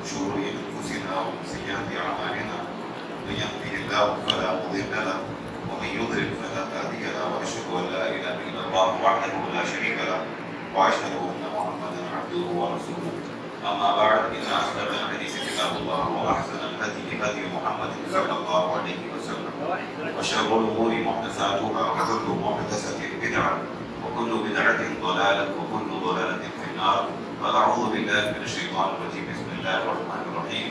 شرور أنفسنا ومن سيئات أعمالنا من يهده الله فلا مضل له ومن يضلل فلا هادي له وأشهد أن لا إله إلا الله وحده لا شريك له وأشهد أن محمدا عبده ورسوله. أما بعد إن أصدق الحديث كتاب الله وأحسن الهدي هدي محمد صلى الله عليه وسلم وشر الأمور محدثاتها وكل محدثة بدعة وكل بدعة ضلالة وكل ضلالة في النار. فأعوذ بالله من الشيطان الرجيم. بسم الله الرحمن الرحيم.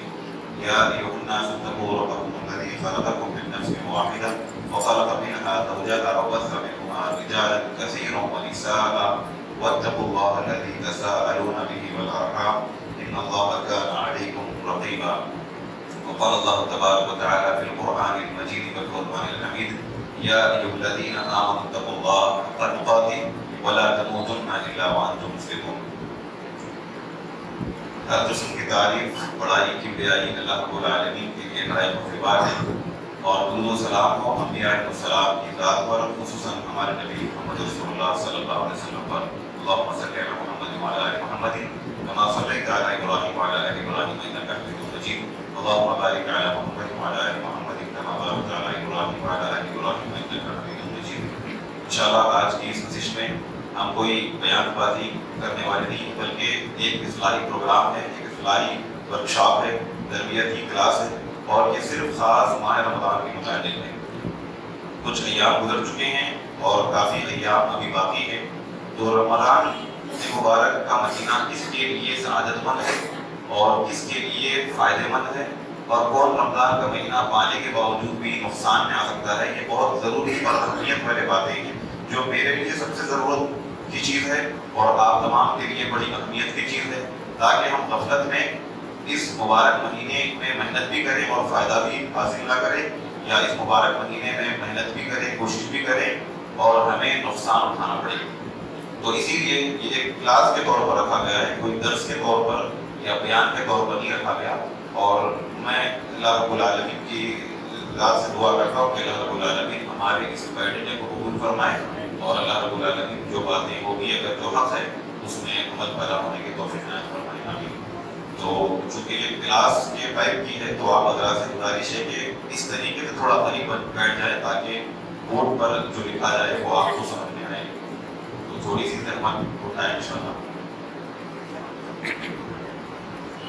يا أيها الناس اتقوا ربكم الذي خلقكم من نفس واحدة وخلق منها زوجها وبث منهما رجالا كثيرا ونساء واتقوا الله الذي تساءلون به والأرحام إن الله كان عليكم رقيبا. وقال الله تبارك وتعالى في القرآن المجيد والفرقان الحميد يا أيها الذين آمنوا اتقوا الله حق تقاته ولا تموتن إلا وأنتم مسلمون. ہر قسم کی تعریف بڑائی کی بیائی اللہ رب العالمین کے لیے لائق و فبار ہے، اور درود و سلام ہو انبیاء علیہ السلام کی ذات پر، خصوصاً ہمارے نبی محمد رسول اللہ صلی اللہ علیہ وسلم پر. اللهم صل على محمد وعلى آل محمد كما صليت على إبراهيم وعلى آل إبراهيم إنك حميد مجيد. اللهم بارك على محمد وعلى آل محمد كما باركت على إبراهيم وعلى آل إبراهيم إنك حميد مجيد. انشاءاللہ آج کی اس نشست میں ہم کوئی بیان بازی کرنے والے نہیں، بلکہ ایک اصلاحی پروگرام ہے، ایک اصلاحی ورکشاپ ہے، تربیت کی کلاس ہے، اور یہ صرف خاص ماہ رمضان کے متعلق ہے. کچھ ایام گزر چکے ہیں اور کافی ایام ابھی باقی ہے. تو رمضان مبارک کا مہینہ کس کے لیے سعادت مند ہے اور کس کے لیے فائدہ مند ہے، اور کون رمضان کا مہینہ پانے کے باوجود بھی نقصان میں آ سکتا ہے، یہ بہت ضروری اور اہمیت والے باتیں ہیں جو میرے لیے سب سے ضرورت کی چیز ہے اور آپ تمام کے لیے بڑی اہمیت کی چیز ہے، تاکہ ہم غفلت میں اس مبارک مہینے میں محنت بھی کریں اور فائدہ بھی حاصل نہ کریں، یا اس مبارک مہینے میں محنت بھی کریں، کوشش بھی کریں اور ہمیں نقصان اٹھانا پڑے. تو اسی لیے یہ ایک کلاس کے طور پر رکھا گیا ہے، کوئی درس کے طور پر یا بیان کے طور پر نہیں رکھا گیا. اور میں اللہ رب العالمین کی ذات سے دعا کرتا ہوں کہ اللہ رب العالمین ہمارے اس بیٹھنے کو قبول فرمائے، اور اللہ رب العالمین جو باتیں ہوگی اگر جو حق ہے اس میں عمل پیدا ہونے کی توفیق عنایت فرمائے. آمین. تو چونکہ یہ کلاس کے ٹائپ کی ہے تو آپ حضرات سے گزارش ہے کہ اس طریقے سے تھوڑا قریب بیٹھ جائے تاکہ بورڈ پر جو لکھا جائے وہ آپ کو سمجھ میں آئے. تو تھوڑی سی زحمت اٹھائیں انشاءاللہ.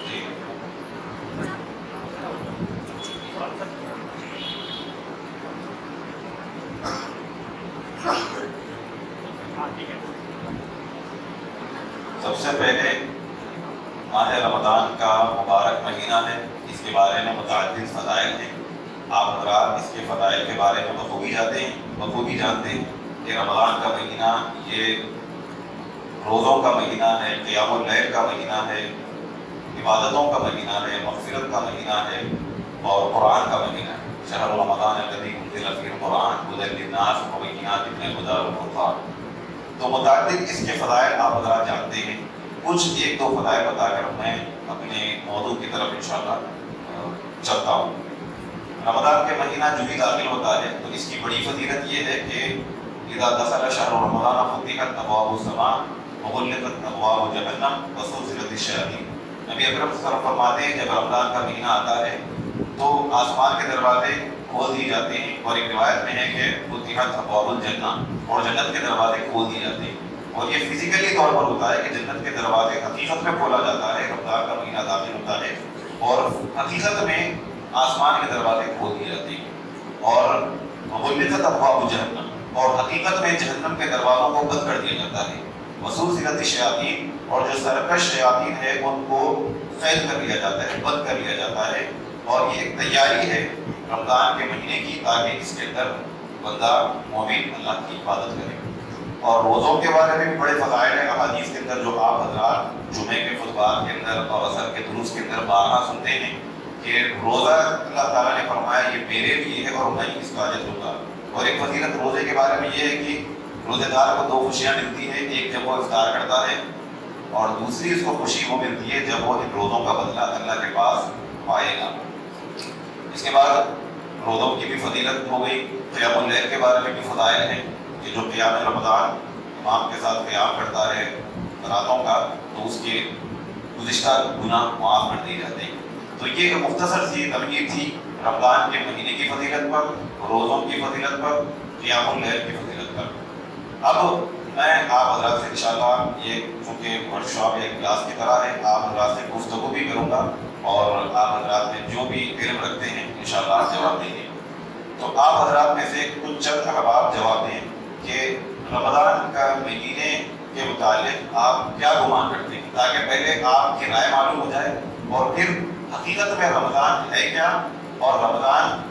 جی سب سے پہلے ماہ رمضان کا مبارک مہینہ ہے، اس کے بارے میں متعدد فضائل ہیں. آپ حضرات اس کے فضائل کے بارے میں بخوبی جانتے ہیں کہ رمضان کا مہینہ یہ روزوں کا مہینہ ہے، قیام اللیل کا مہینہ ہے، عبادتوں کا مہینہ ہے، مغفرت کا مہینہ ہے اور قرآن کا مہینہ ہے. شہر رمضان الذی انزل فیہ القرآن ھدی للناس وبینات من الھدی والفرقان. تو متعدد اس کے فضائل آپ حضرات جانتے ہیں. کچھ ایک دو فضائل بتا کر میں اپنے موضوع کی طرف انشاءاللہ چلتا ہوں. رمضان کے مہینہ جو بھی داخل ہوتا ہے تو اس کی بڑی فضیلت یہ ہے کہ اذا دخل شهر رمضان فتحت ابواب السماء وغلقت ابواب جہنم وسلسلت الشیاطین. نبی اکرم صلی اللہ علیہ وسلم فرماتے ہیں جب رمضان کا مہینہ آتا ہے تو آسمان کے دروازے کھول دیے جاتے ہیں، اور ایک روایت میں ہے کہ فتحت ابواب الجنہ، اور جنت کے دروازے کھول دیے جاتے ہیں. اور یہ فزیکلی طور پر ہوتا ہے کہ جنت کے دروازے حقیقت میں کھولا جاتا ہے، رمضان کا مہینہ داخل ہوتا ہے اور حقیقت میں آسمان کے دروازے کھول دیے جاتے ہیں. اور غلقت ابواب جہنم، اور حقیقت میں جہنم کے دروازوں کو بند کر دیا جاتا ہے. وسلسلت الشیاطین، اور جو سرکش شیاطین ہے ان کو قید کر لیا جاتا ہے، بند کر لیا جاتا ہے. اور یہ ایک تیاری ہے رمضان کے مہینے کی تاکہ اس کے اندر بندہ مومن اللہ کی عبادت کرے. اور روزوں کے بارے میں بھی بڑے فضائل ہیں احادیث کے اندر جو آپ حضرات جمعے کے خطبات کے اندر اور عصر کے دروس کے اندر بارہا سنتے ہیں کہ روزہ اللہ تعالیٰ نے فرمایا یہ میرے لیے ہے اور میں اس کا اجر دوں گا. اور ایک فضیلت روزے کے بارے میں یہ ہے کہ روزے دار کو دو خوشیاں ملتی ہیں، ایک جب وہ افطار کرتا ہے اور دوسری اس کو خوشی وہ ملتی ہے جب وہ ان روزوں کا بدلہ اللہ کے پاس پائے گا. اس کے بعد روزوں کی بھی فضیلت ہو گئی. قیام اللیل کے بارے میں بھی فضائل ہیں کہ جو قیام رمضان امام کے ساتھ قیام کرتا ہے راتوں کا تو اس کے گزشتہ گناہ معاف کر دیے جاتے ہیں۔ تو یہ ایک مختصر سی تمہید تھی رمضان کے مہینے کی فضیلت پر، روزوں کی فضیلت پر، قیام اللیل کی فضیلت پر۔ اب میں آپ حضرات سے انشاءاللہ یہ چونکہ ورک شاپ یا کلاس کی طرح ہے، آپ حضرات سے گفتگو بھی کروں گا اور آپ حضرات میں جو بھی علم رکھتے ہیں انشاءاللہ جواب دیں گے۔ تو آپ حضرات میں سے کچھ چند احباب جواب دیں کہ رمضان کا مہینے کے متعلق آپ کیا گمان کرتے ہیں، تاکہ پہلے آپ کی رائے معلوم ہو جائے اور پھر حقیقت میں رمضان ہے کیا، اور رمضان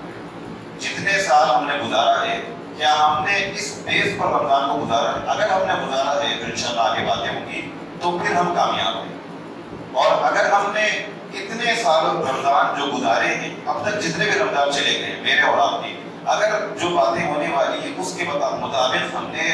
جتنے سال ہم نے گزارا ہے کیا ہم نے اس بیس پر رمضان کو گزارا ہے۔ اگر ہم نے گزارا ہے تو انشاءاللہ آگے باتیں ہوں گی تو پھر ہم کامیاب ہیں، اور اگر ہم نے اتنے سال رمضان جو گزارے ہیں، اب تک جتنے بھی رمضان چلے گئے میرے اور آپ کے، اگر جو باتیں ہونے والی ہیں اس کے مطابق ہم نے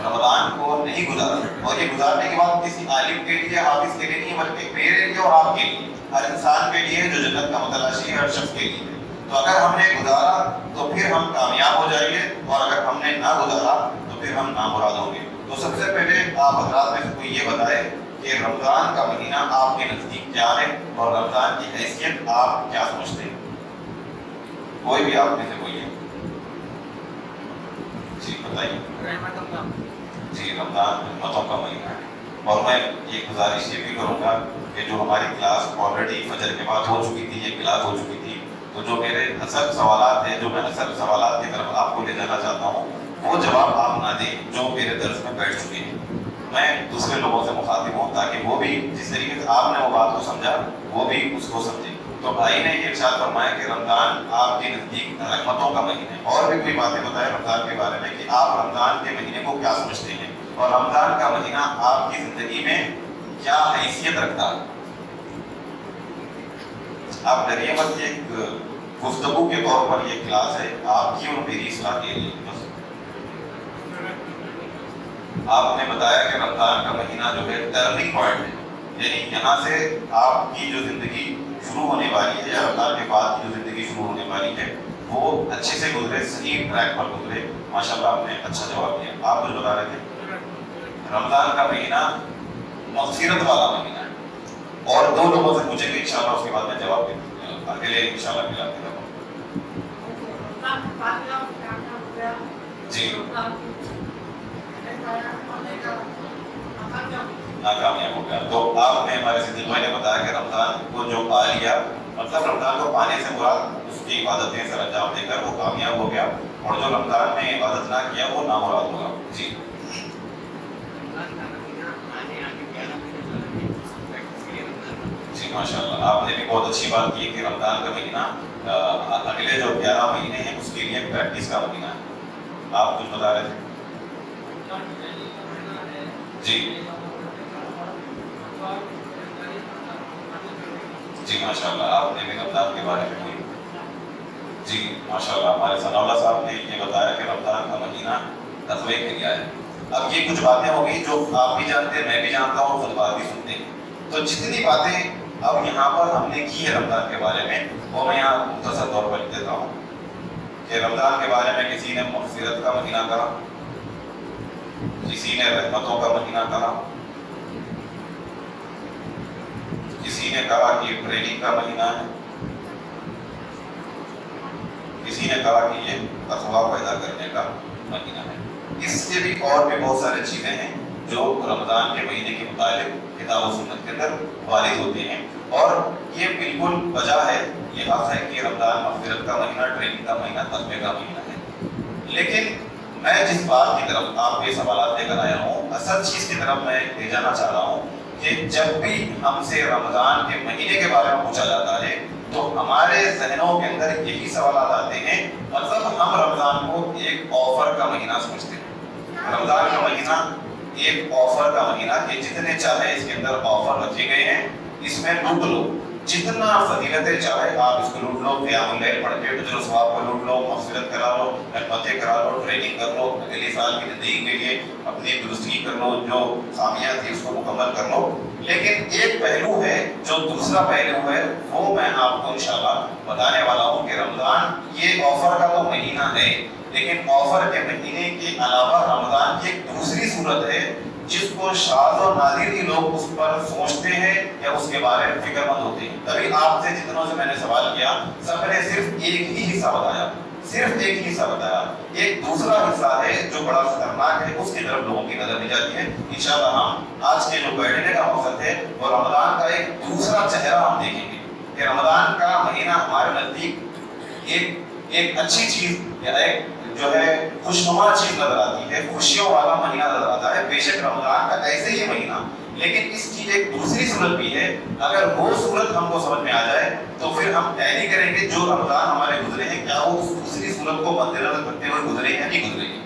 رمضان کو نہیں گزارا، اور یہ گزارنے کے بعد کسی عالم کے لیے، حافظ کے لیے نہیں، بلکہ میرے لیے اور آپ کے لیے، ہر انسان کے لیے جو جنت کا متلاشی ہے، ہر شخص کے لیے، تو اگر ہم نے گزارا تو پھر ہم کامیاب ہو جائیں گے، اور اگر ہم نے نہ گزارا تو پھر ہم نامراد ہوں گے۔ تو سب سے پہلے آپ حضرات میں سے کوئی یہ بتائے کہ رمضان کا مہینہ آپ کے نزدیک کیا ہے، اور رمضان کی حیثیت آپ کیا سمجھتے ہیں؟ کوئی بھی آپ میں سے کوئی ہے؟ جی بتائیے۔ جی رمضان رحمتوں کا مہینہ ہے، اور میں یہ گزارش یہ بھی کروں گا کہ جو ہماری کلاس آلریڈی فجر کے بعد ہو چکی تھی، یہ کلاس ہو چکی تھی، تو جو میرے اصل سوالات ہیں، جو میں اصل سوالات کی طرف آپ کو لے جانا چاہتا ہوں، وہ جواب آپ نہ دیں جو میرے درس میں بیٹھ چکے ہیں۔ میں دوسرے لوگوں سے مخاطب ہوں تاکہ وہ بھی جس طریقے سے آپ نے وہ بات کو سمجھا وہ بھی اس کو سمجھے۔ تو بھائی نے یہ ارشاد فرمایا کہ رمضان آپ کے نزدیک رحمتوں کا مہینہ ہے، اور بھی کوئی باتیں بتائیں رمضان کے بارے میں کہ آپ رمضان کے مہینے کو کیا سمجھتے ہیں، اور رمضان کا مہینہ آپ کی زندگی میں کیا حیثیت رکھتا ہے۔ آپ ڈریے مت، ایک گفتگو کے طور پر یہ کلاس ہے، آپ کی اور میری اصلاح کے لیے۔ آپ نے بتایا کہ رمضان کا مہینہ جو ہے ٹرننگ پوائنٹ ہے، یعنی یہاں سے آپ کی جو زندگی شروع ہونے والی ہے، یا رمضان کے بعد کی جو زندگی شروع ہونے والی ہے، وہ اچھے سے گزرے، صحیح ٹریک پر گزرے۔ ماشاءاللہ آپ نے اچھا جواب دیا۔ آپ کچھ بتا رہے تھے؟ رمضان کا مہینہ مغفرت والا مہینہ ہے، اور دو لوگوں سے پوچھیں گے انشاءاللہ، اس کے بعد میں جواب دوں گا، اگلے انشاءاللہ ملاتے رہوں۔ جی ناکامیاب ہو گیا، تو آپ نے ہمارے صدیق بھائی نے بتایا کہ رمضان کو جو پا لیا، مطلب رمضان کو پانے سے مراد اس کی عبادتیں سر انجام دے کر وہ کامیاب ہو گیا، اور جو رمضان میں عبادت نہ کیا وہ نامراد ہوگا۔ جی جی ماشاءاللہ، آپ نے بھی بہت اچھی بات کی کہ رمضان کا مہینہ اگلے جو 11 مہینے ہیں اس کے لیے پریکٹس کا مہینہ ہے۔ آپ کچھ بتا رہے تھے؟ جی جی ماشاءاللہ، آپ نے بھی رمضان کے بارے میں کوئی؟ جی ماشاءاللہ، ہمارے ثناء اللہ صاحب نے یہ بتایا کہ رمضان کا مہینہ تقوی کے لیے ہے۔ اب یہ کچھ باتیں ہو گئی جو آپ بھی جانتے ہیں، میں بھی جانتا ہوں، خود بات بھی سنتے ہیں۔ تو جتنی باتیں اب یہاں پر ہم نے کی ہے رمضان کے بارے میں، وہ میں یہاں مختصر طور پر لکھ دیتا ہوں کہ رمضان کے بارے میں کسی نے مغفرت کا مہینہ کہا، کسی نے رحمتوں کا مہینہ کہا، کسی نے کہا کہ یہ ٹریننگ کا مہینہ ہے، کسی نے کہا کہ یہ تقویٰ پیدا کرنے کا مہینہ ہے۔ اس سے بھی اور بھی بہت ساری چیزیں ہیں جو رمضان کے مہینے کے متعلق کتاب و سنت کے اندر وارد ہوتے ہیں، اور یہ بالکل وجہ ہے، یہ حق ہے کہ رمضان مغفرت کا مہینہ، ٹریننگ کا مہینہ، تقوی کا مہینہ ہے۔ لیکن میں جس بات کی طرف آپ کے سوالات لے کر آیا ہوں، اصل چیز کی طرف میں لے جانا چاہ رہا ہوں کہ جب بھی ہم سے رمضان کے مہینے کے بارے میں پوچھا جاتا ہے تو ہمارے ذہنوں کے اندر یہی سوالات آتے ہیں، مطلب ہم رمضان کو ایک آفر کا مہینہ سمجھتے ہیں۔ رمضان کا مہینہ ایک آفر کا مہینہ کہ جتنے چاہے اس کے اندر آفر رکھے گئے ہیں، اس میں لوٹ لو، جتنا فضیلتیں چاہے آپ اس کو لوٹ لو، قیام اللیل پڑھ کے اجر و ثواب کو لوٹ لو، مغفرت کرا لو، رحمتیں کرا لو، ٹریننگ کر لو، اگلے سال کی زندگی کے لیے اپنی درستگی کر لو، جو خامیاں تھی اس کو مکمل کر لو۔ لیکن ایک پہلو ہے جو دوسرا پہلو ہے، وہ میں آپ کو انشاءاللہ بتانے والا ہوں کہ رمضان یہ آفر کا تو مہینہ ہے، لیکن آفر کے مہینے کے علاوہ رمضان کی ایک دوسری صورت ہے جس کو شاذ و نادر ہی لوگ اس پر سوچتے ہیں یا اس کے بارے میں فکر مند ہوتے ہیں. تبھی آپ سے جتنوں سے میں نے سوال کیا سب نے صرف ایک ہی حصہ بتایا, صرف ایک ہی حصہ بتایا. ایک دوسرا حصہ ہے جو بڑا خطرناک ہے, اس کی طرف لوگوں کی نظر نہیں جاتی ہے. انشاءاللہ ہم آج کے جو بیٹھنے کا مقصد ہے وہ رمضان کا ایک دوسرا چہرہ ہم دیکھیں گے کہ رمضان کا مہینہ ہمارے نزدیک ایک اچھی چیز یا ایک جو ہے خوشنما چیز نظر آتی ہے, خوشیوں والا مہینہ نظر آتا ہے. بے شک رمضان کا ایسے ہی مہینہ, لیکن اس کی ایک دوسری صورت بھی ہے. اگر وہ صورت ہم کو سمجھ میں آ جائے تو پھر ہم طے کریں گے جو رمضان ہمارے گزرے ہیں کیا وہ اس دوسری صورت کو مد نظر کرتے ہوئے گزرے یا نہیں گزرے.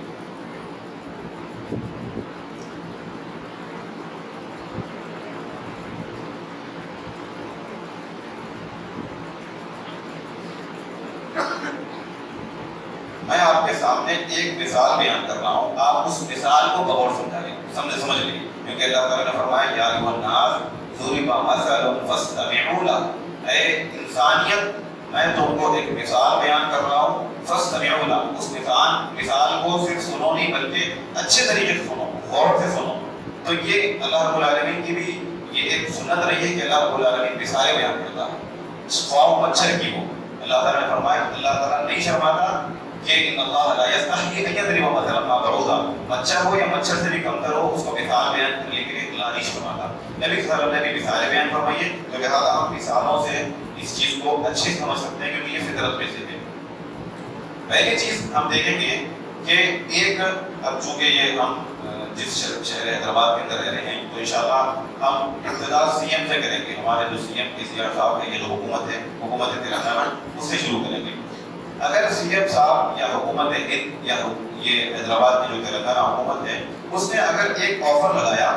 میں آپ کے سامنے ایک مثال بیان کر رہا ہوں, آپ اس مثال کو بغور سمجھائیں, سمجھ لیں, کیونکہ اللہ تعالیٰ نے فرمایا یا ایھا الناس ضرب مثل فاستمعوا له, اے انسانیت میں تم کو ایک مثال بیان کر رہا ہوں, فاستمعوا له, اس مثال کو صرف سنو نہیں بلکہ اچھے طریقے سے سنو, غور سے سنو. تو یہ اللہ رب العالمین کی بھی یہ ایک سنت رہی ہے کہ اللہ رب العالمین مثالیں بیان کرتا ہے. خواب مچھر کی ہو, اللہ تعالیٰ نے فرمایا, اللہ تعالیٰ نہیں شرماتا کہ ان اللہ لا یستحیی ان یضرب مثلا ما بعوضہ, مچھر ہو یا مچھر سے بھی کمتر ہو اس کو مثال بیان کرنے کے لیے اللہ نہیں شرماتا. نبی صلی اللہ علیہ وسلم نے مثالیں بیان فرمائی ہے, تو لہٰذا ہم مثالوں سے اس چیز کو اچھے سے سمجھ سکتے ہیں کیونکہ یہ فطرت میں سے ہے. پہلی چیز ہم دیکھیں گے کہ ایک, اب چونکہ یہ ہم جس شہر حیدرآباد کے اندر رہ رہے ہیں تو انشاءاللہ ہم ابتدا سی ایم سے کریں گے. ہمارے جو سی ایم KCR صاحب ہیں, یہ جو حکومت ہے تلنگانہ, اس سے شروع کریں گے. اگر سی ایم صاحب یا حکومت ہند یا یہ حیدرآباد کی جو تلنگانہ حکومت ہے اس نے اگر ایک آفر لگایا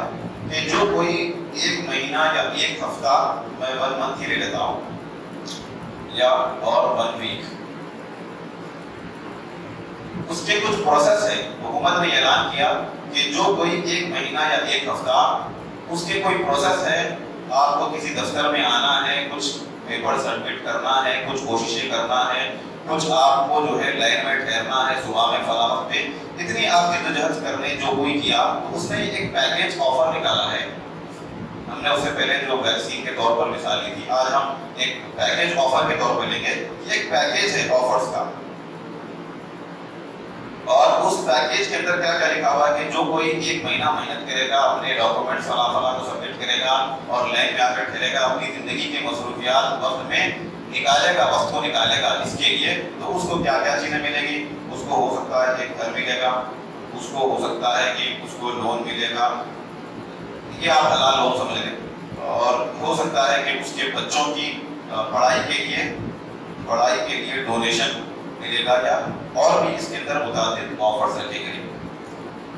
کہ جو کوئی ایک مہینہ یا ایک ہفتہ میں 1 منتھ ہی لے لیتا ہوں یا اور 1 ویک, اس کے کچھ پروسیس ہے. حکومت نے اعلان کیا کہ جو کوئی ایک مہینہ یا ایک ہفتہ اس کے کوئی پروسیس ہے, آپ کو کسی دفتر میں آنا ہے, کچھ پیپر سبمٹ کرنا ہے, کچھ کوششیں کرنا ہے, کچھ آپ کو جو ہے لائن میں ٹھہرنا ہے صبح میں فلاں وقت پہ, اتنی آپ جدوجہد کرنے جو کوئی کیا تو اس نے ایک پیکیج آفر نکالا ہے. ہم نے اس سے پہلے جو ویکسین کے طور پر مثال لی تھی, آج ہم ایک پیکیج آفر کے طور پہ لیں گے. یہ ایک پیکیج ہے آفرز کا, اور اس پیکیج کے اندر کیا لکھا ہوا ہے کہ جو کوئی ایک مہینہ محنت کرے گا, اپنے ڈاکومنٹ فلاں کو سبمٹ کرے گا اور لائن میں آ کر ٹھہرے گا, اپنی زندگی کے مصروفیات وقت میں نکالے گا, وقت کو نکالے گا اس کے لیے, تو اس کو کیا کیا چیزیں ملے گی. اس کو ہو سکتا ہے ایک گھر ملے گا, اس کو ہو سکتا ہے کہ اس کو لون ملے گا, یہ آپ حلال لون سمجھ لیں, اور ہو سکتا ہے کہ اس کے بچوں کی پڑھائی کے لیے ڈونیشن ملے گا, یا اور بھی اس کے اندر متعدد آفرز رکھے گئے.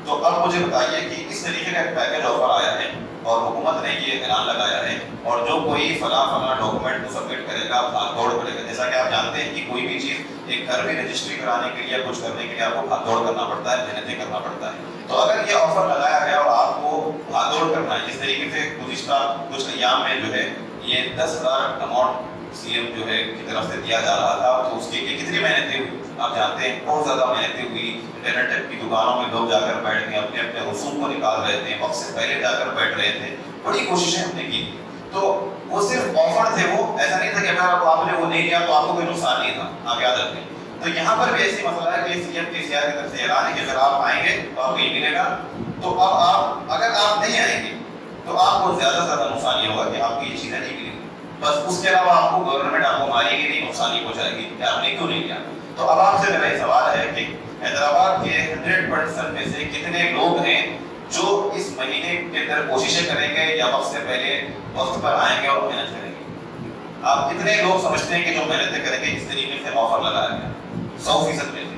تو اب مجھے بتائیے کہ اس طریقے کا ایک پیکیج آفر آیا ہے اور حکومت نے یہ اعلان لگایا ہے, اور جو کوئی فلاں ڈاکومنٹ کو سبمٹ کرے گا, بھاگ دوڑ کرے گا. جیسا کہ آپ جانتے ہیں کہ کوئی بھی چیز ایک گھر بھی رجسٹری کرانے کے لیے کچھ کرنے کے لیے آپ کو بھاگ دوڑ کرنا پڑتا ہے, محنتیں کرنا پڑتا ہے. تو اگر یہ آفر لگایا گیا اور آپ کو بھاگ دوڑ کرنا ہے, جس طریقے سے گزشتہ کچھ ایام میں جو ہے یہ 10,000 اماؤنٹ سی ایم جو ہے کی طرف سے دیا جا رہا تھا, تو اس کے لیے کتنی محنتیں ہوئی آپ جانتے ہیں, بہت زیادہ محنتیں ہوئی. انٹرنیٹ کی دکانوں میں لوگ جا کر بیٹھ گئے, اپنے اپنے رسوم کو نکال رہے تھے, وقت سے پہلے جا کر بیٹھ رہے تھے, بڑی کوششیں ہم نے کی. تو وہ صرف آفر تھے, وہ ایسا نہیں تھا کہ اگر آپ نے وہ نہیں کیا تو آپ کو کوئی نقصان نہیں تھا, آپ یاد رکھیں. تو یہاں پر بھی ایسی مسئلہ ہے کہ سی ایم KCR کی طرف سے اعلان ہے کہ اگر آپ آئیں گے تو آپ کو یہ ملے گا. تو اب آپ اگر آپ نہیں آئیں گے تو آپ کو زیادہ سے زیادہ نقصان یہ ہوگا کہ آپ کو یہ چیزیں نہیں ملیں گی. بس اس کے علاوہ آپ کو گورنمنٹ آپ کو مارے گی نہیں, نقصان ہی پہنچائے گی کہ آپ نے کیوں نہیں کیا. تو اب آپ سے میرا یہ سوال ہے کہ حیدرآباد کے 100% میں سے کتنے لوگ ہیں جو اس مہینے کے اندر کوششیں کریں گے یا وقت سے پہلے وقت پر آئیں گے اور محنت کریں گے. آپ کتنے لوگ سمجھتے ہیں کہ جو محنتیں کریں گے اس طریقے سے آفر لگایا گیا 100% میں سے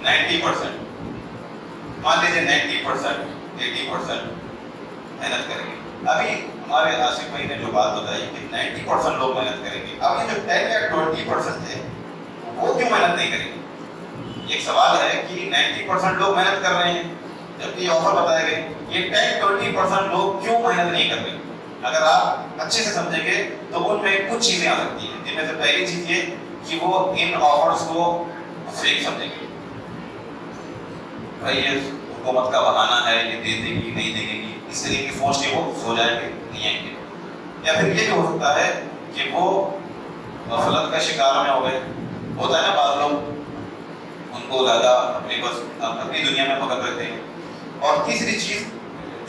90%, مان لیجیے 90%, 80% محنت کریں گے. ابھی ہمارے آصف بھائی نے جو بات بتائی کہ 90% لوگ محنت کریں گے, اب یہ جو 10 یا 20% ہے وہ کیوں محنت نہیں کریں گے؟ ایک سوال ہے کہ 90% لوگ محنت کر رہے ہیں جبکہ یہ آفر بتایا گئے, یہ 10-20% لوگ کیوں محنت نہیں کر رہے؟ اگر آپ اچھے سے سمجھیں گے تو ان میں کچھ چیزیں آ سکتی ہیں, جن میں سے پہلی چیز یہ کہ وہ ان آفرز کو فیک سمجھیں گے. بھائی یہ حکومت کا بہانہ ہے، یہ دے دے گی نہیں دے گی، اس طریقے کی سوچ کے وہ سو جائیں گے، نہیں آئیں گے۔ یا پھر یہ بھی ہو سکتا ہے کہ وہ غفلت کا شکار میں ہو گئے، ہوتا ہے نا بعض لوگ ان کو زیادہ اپنی دنیا میں پکڑ رہتے ہیں۔ اور تیسری چیز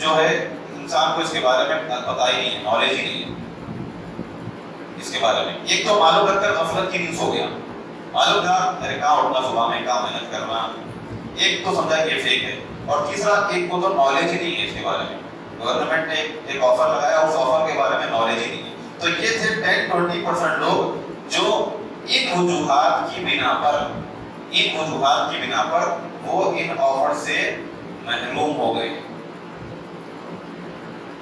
جو ہے انسان کو اس کے بارے میں پتہ ہی نہیں ہے، نالج ہی نہیں ہے اس کے بارے میں۔ ایک تو معلوم رکھ کر غفلت کی نیند سو گیا، معلوم تھا ارے کہاں اٹھنا صبح میں، کہاں محنت کرنا، ایک تو سمجھا کہ یہ فیک ہے، اور تیسرا ایک کو تو نالج ہی نہیں ہے اس کے بارے میں، گورنمنٹ نے ایک آفر لگایا، اس آفر کے بارے میں نالج ہی نہیں ہے۔ تو یہ تھے 10-20% لوگ جو ان وجوہات کی بنا پر وہ ان آفر سے محروم ہو گئے۔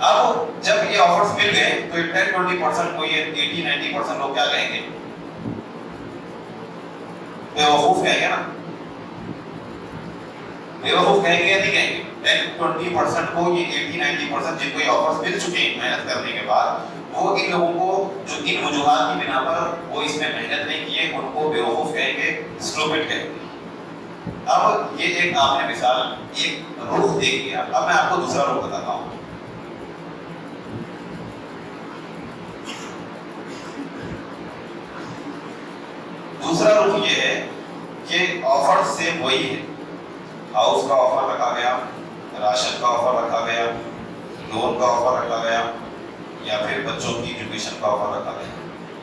اب جب یہ آفرز مل گئے تو یہ 10-20% کو یہ 80-90% لوگ کیا کہیں گے؟ بیوقوف کہیں گے نا، بیوقوف کہیں گے یا نہیں کہیں گے؟ 10-20% کو یہ 80-90% جن کو یہ آفرز مل چکے ہیں محنت کرنے کے بعد، وہ ان لوگوں کو جو ان وجوہات کی بنا پر وہ اس میں محنت نہیں کیے، ان کو بیوقوف کہیں گے، اسٹوپڈ کہیں گے۔ اب یہ ایک آپ نے مثال ایک رخ دیکھ لیا، اب میں آپ کو دوسرا رخ بتاتا ہوں۔ دوسرا رخ یہ ہے کہ آفر سے وہی ہے، ہاؤس کا آفر رکھا گیا، راشن کا آفر رکھا گیا، لون کا آفر رکھا گیا، یا پھر بچوں کی ایجوکیشن کا آفر رکھا گیا۔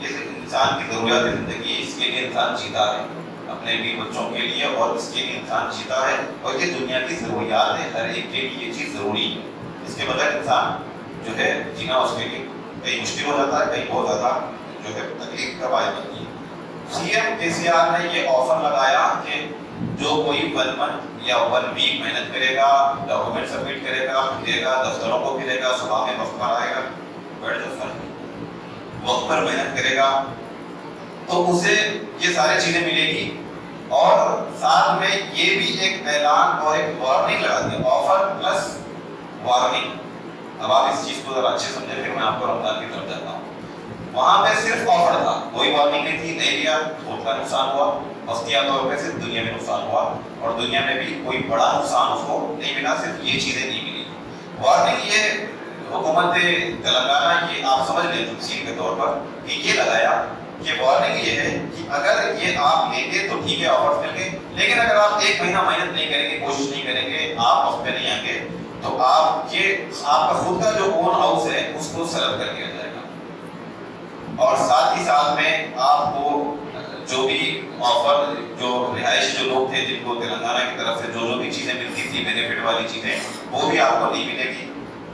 یہ انسان کی ضروریات زندگی، اس کے لیے انسان جیتا ہے، اپنے بھی بچوں کے لیے، اور اس کے لیے انسان جیتا ہے، اور یہ دنیا کی ضروریات ہے، ہر ایک کے لیے یہ چیز ضروری ہے۔ اس کے بغیر انسان جو ہے جینا اس کے لیے کہیں مشکل ہو جاتا ہے، کہیں بہت زیادہ جو ہے تکلیف کا باعث بنتی ہے۔ سی ایم KCR نے یہ آفر لگایا کہ جو کوئی 1 month یا 1 week محنت کرے گا، ڈاکومنٹ سبمٹ کرے گا، پھرے گا، دفتروں کو پھرے گا، صبح میں وقت پر آئے گا، وقت پر محنت کرے گا، تو اسے یہ ساری چیزیں ملے گی۔ اور ساتھ میں یہ بھی ایک اعلان اور ایک وارننگ لگا دیا، آفر پلس وارننگ۔ اب آپ اس چیز کو ذرا اچھے سمجھیں، پھر میں آپ کو رمضان کی طرف جاتا ہوں۔ وہاں پہ صرف آفر تھا، کوئی وارننگ نہیں تھی، نہیں لیا خود کا نقصان ہوا، وقتیہ طور پہ صرف دنیا میں نقصان ہوا، اور دنیا میں بھی کوئی بڑا نقصان اس کو نہیں ملا، صرف یہ چیزیں نہیں ملی۔ وارننگ یہ حکومت تلنگانہ یہ آپ سمجھ لیں تفصیل کے طور پر کہ یہ لگایا کہ وارننگ یہ ہے کہ اگر یہ آپ لیں گے تو ٹھیک ہے، آفر مل گئے، لیکن اگر آپ 1 مہینہ محنت نہیں کریں گے، کوشش نہیں کریں گے، آپ وقت پہ نہیں آئیں گے، تو آپ کا خود کا جو اون ہاؤس ہے اس کو سلب کر دیا جائے گا، اور ساتھ ہی ساتھ میں آپ کو جو بھی آفر، جو رہائشی جو لوگ تھے جن کو تلنگانہ کی طرف سے جو بھی چیزیں ملتی تھی، بینیفٹ والی چیزیں، وہ بھی آپ کو نہیں ملے گی۔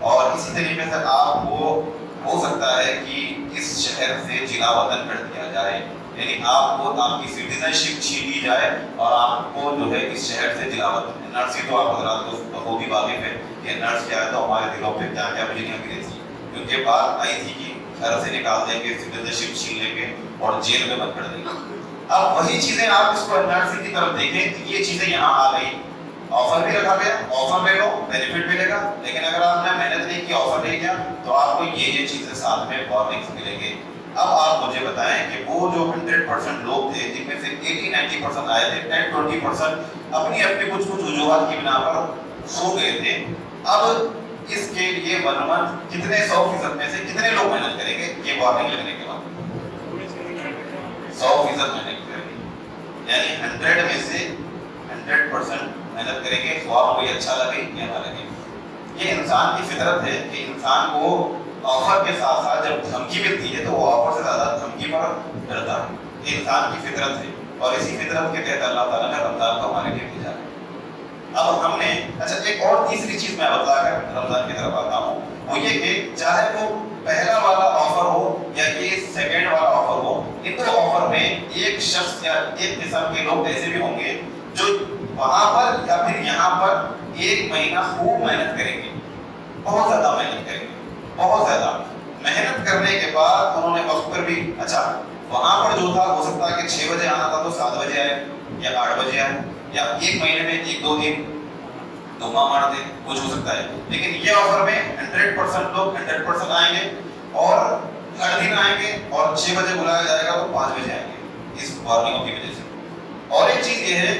اور اسی طریقے سے آپ کو ہو سکتا ہے کہ اس شہر سے جلا وطن کر دیا جائے، یعنی آپ کو آپ کی سٹیزن شپ چھین لی جائے، اور آپ کو جو ہے اس شہر سے جلا وطن۔ NRC تو آپ حضرات کو بخوبی واقف ہے کہ NRC آیا تو ہمارے دلوں پہ کیا کیا بجلیاں گری تھی، کیونکہ بات آئی تھی کہ گھر سے نکال دیں گے، سٹیزن شپ چھین لیں گے اور جیل میں بند کر دیں گے۔ اب وہی چیزیں آپ اس کو NRC کی طرف دیکھیں کہ یہ چیزیں یہاں آ گئی، آفر بھی رکھا گیا، آفر لے لو، بینیفٹ ملے گا، لیکن اگر آپ نے محنت نہیں کی، آفر نہیں کیا، تو آپ کو یہ چیزیں ساتھ میں وارننگز ملیں گے۔ اب آپ مجھے بتائیں کہ وہ جو 100% لوگ تھے جن میں سے 80-90% آئے تھے، 10-20% اپنی کچھ وجوہات کی بنا پر سو گئے تھے، اب اس کے لیے 1 month کتنے 100% میں سے کتنے لوگ محنت کریں گے یہ وارننگ لگنے کے بعد؟ 100% محنت کریں گے، یعنی 100 میں سے 100% محنت کریں گے، خواہ کوئی اچھا لگے یا نہ لگے۔ یہ انسان کی فطرت ہے کہ انسان کو آفر کے ساتھ ساتھ جب دھمکی ملتی ہے تو وہ آفر سے زیادہ دھمکی پر ڈرتا ہے، یہ انسان کی فطرت ہے، اور اسی فطرت کے تحت اللہ تعالیٰ نے رمضان کو ہمارے لیے بھیجا ہے۔ اب ہم نے ایک اور تیسری چیز میں بتا کر رمضان کی طرف آتا ہوں، وہ یہ کہ چاہے وہ پہلا والا آفر ہو یا یہ سیکنڈ والا آفر ہو، ان دو آفر میں ایک شخص یا ایک قسم کے لوگ ایسے بھی ہوں گے جو وہاں پر یا پھر یہاں پر 1 مہینہ خوب محنت کریں گے، بہت زیادہ محنت کریں گے، بہت زیادہ محنت کرنے کے بعد انہوں نے وقت پر بھی وہاں پر جو تھا ہو سکتا ہے کہ 6 بجے آنا تھا تو 7 بجے آئے یا 8 بجے آئے، یا 1 مہینے میں 1-2 دن دھوما مار دیں، کچھ ہو سکتا ہے، لیکن یہ آفر میں 100% لوگ 100% آئیں گے، اور ہر دن آئیں گے، اور 6 بجے بلایا جائے گا تو 5 بجے آئیں گے، اس وارننگ کی وجہ سے۔ اور ایک چیز یہ ہے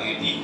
80,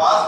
5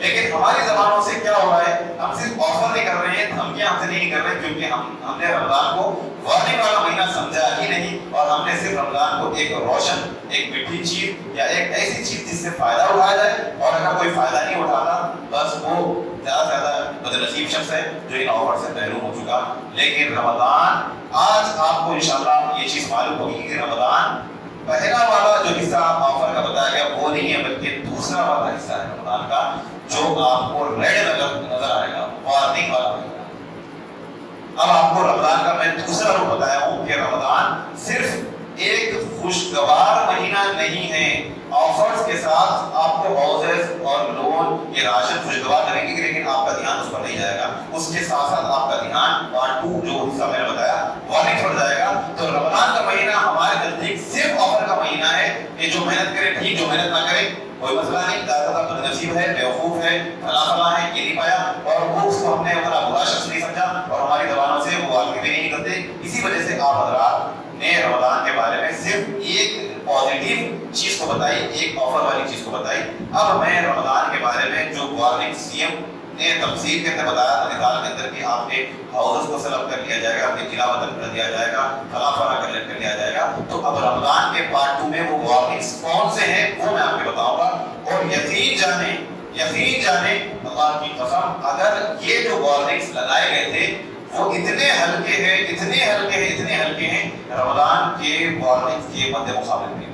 لیکن ہماری زبانوں سے کیا ہو رہا ہے، ہم صرف آفر نہیں کر رہے ہیں، دھمکیاں ہم سے نہیں کر رہے ہیں، کیونکہ ہم نے رمضان کو وارننگ والا مہینہ سمجھا ہی نہیں، اور ہم نے صرف رمضان کو ایک روشن، ایک میٹھی چیز یا ایک ایسی چیز جس سے فائدہ اٹھایا جائے، اور اگر کوئی فائدہ نہیں اٹھاتا بس وہ زیادہ سے زیادہ بدنصیب شخص ہے جو ان آفر سے محروم ہو چکا۔ لیکن رمضان، آج آپ کو انشاءاللہ یہ چیز معلوم ہوگی کہ رمضان پہلا والا جو حصہ آفر کا بتایا گیا وہ نہیں ہے، بلکہ دوسرا والا حصہ ہے رمضان کا، جو آپ کو ریڈ نظر آئے گا، وارننگ والا ہوگا۔ اب آپ کو رمضان کا میں دوسرا رخ بتایا ہوں کہ رمضان صرف ایک خوشگوار مہینہ نہیں ہے، آفرز کے ساتھ آپ کو ہاؤسز اور لون، یہ راشن خوشگوار لگیں گے، لیکن آپ کا دھیان اس پر نہیں جائے گا، اس کے ساتھ ساتھ آپ کا دھیان پارٹ 2 جو حصہ میں نے بتایا وارننگ پر جائے گا۔ تو رمضان کا مہینہ ہمارے نزدیک صرف آفر کا مہینہ ہے، کہ جو محنت کرے ٹھیک، جو محنت نہ کرے کوئی مسئلہ نہیں، زیادہ تر نصیب ہے، بیوقوف ہے، فلاں فلاں ہے، یہ نہیں پایا، اور وہ اس کو ہم نے بڑا برا شخص نہیں سمجھا، اور ہماری زبانوں سے وہ آگے بھی نہیں نکلتے۔ اسی وجہ سے آپ حضرات نے رمضان کے بارے میں صرف ایک پازیٹیو چیز کو بتائی، ایک آفر والی چیز کو بتائی۔ اب میں رمضان کے بارے میں جو وارننگ سی ایم نے تفصیل کے اندر بتایا تھا نظام کے اندر کہ آپ کے ہاؤسز کو سلب کر لیا جائے گا، آپ کی تلاوت کر دیا جائے گا، فلاں فلاں کر لیا جائے گا، تو اب رمضان کے پارٹ 2 میں وہ وارننگز کون سے ہیں وہ میں آپ کو بتاؤں گا۔ اور یقین جانے اللہ کی قسم، اگر یہ جو وارننگز لگائے گئے تھے وہ اتنے ہلکے ہیں رمضان کے وارننگز کے مد مقابل میں،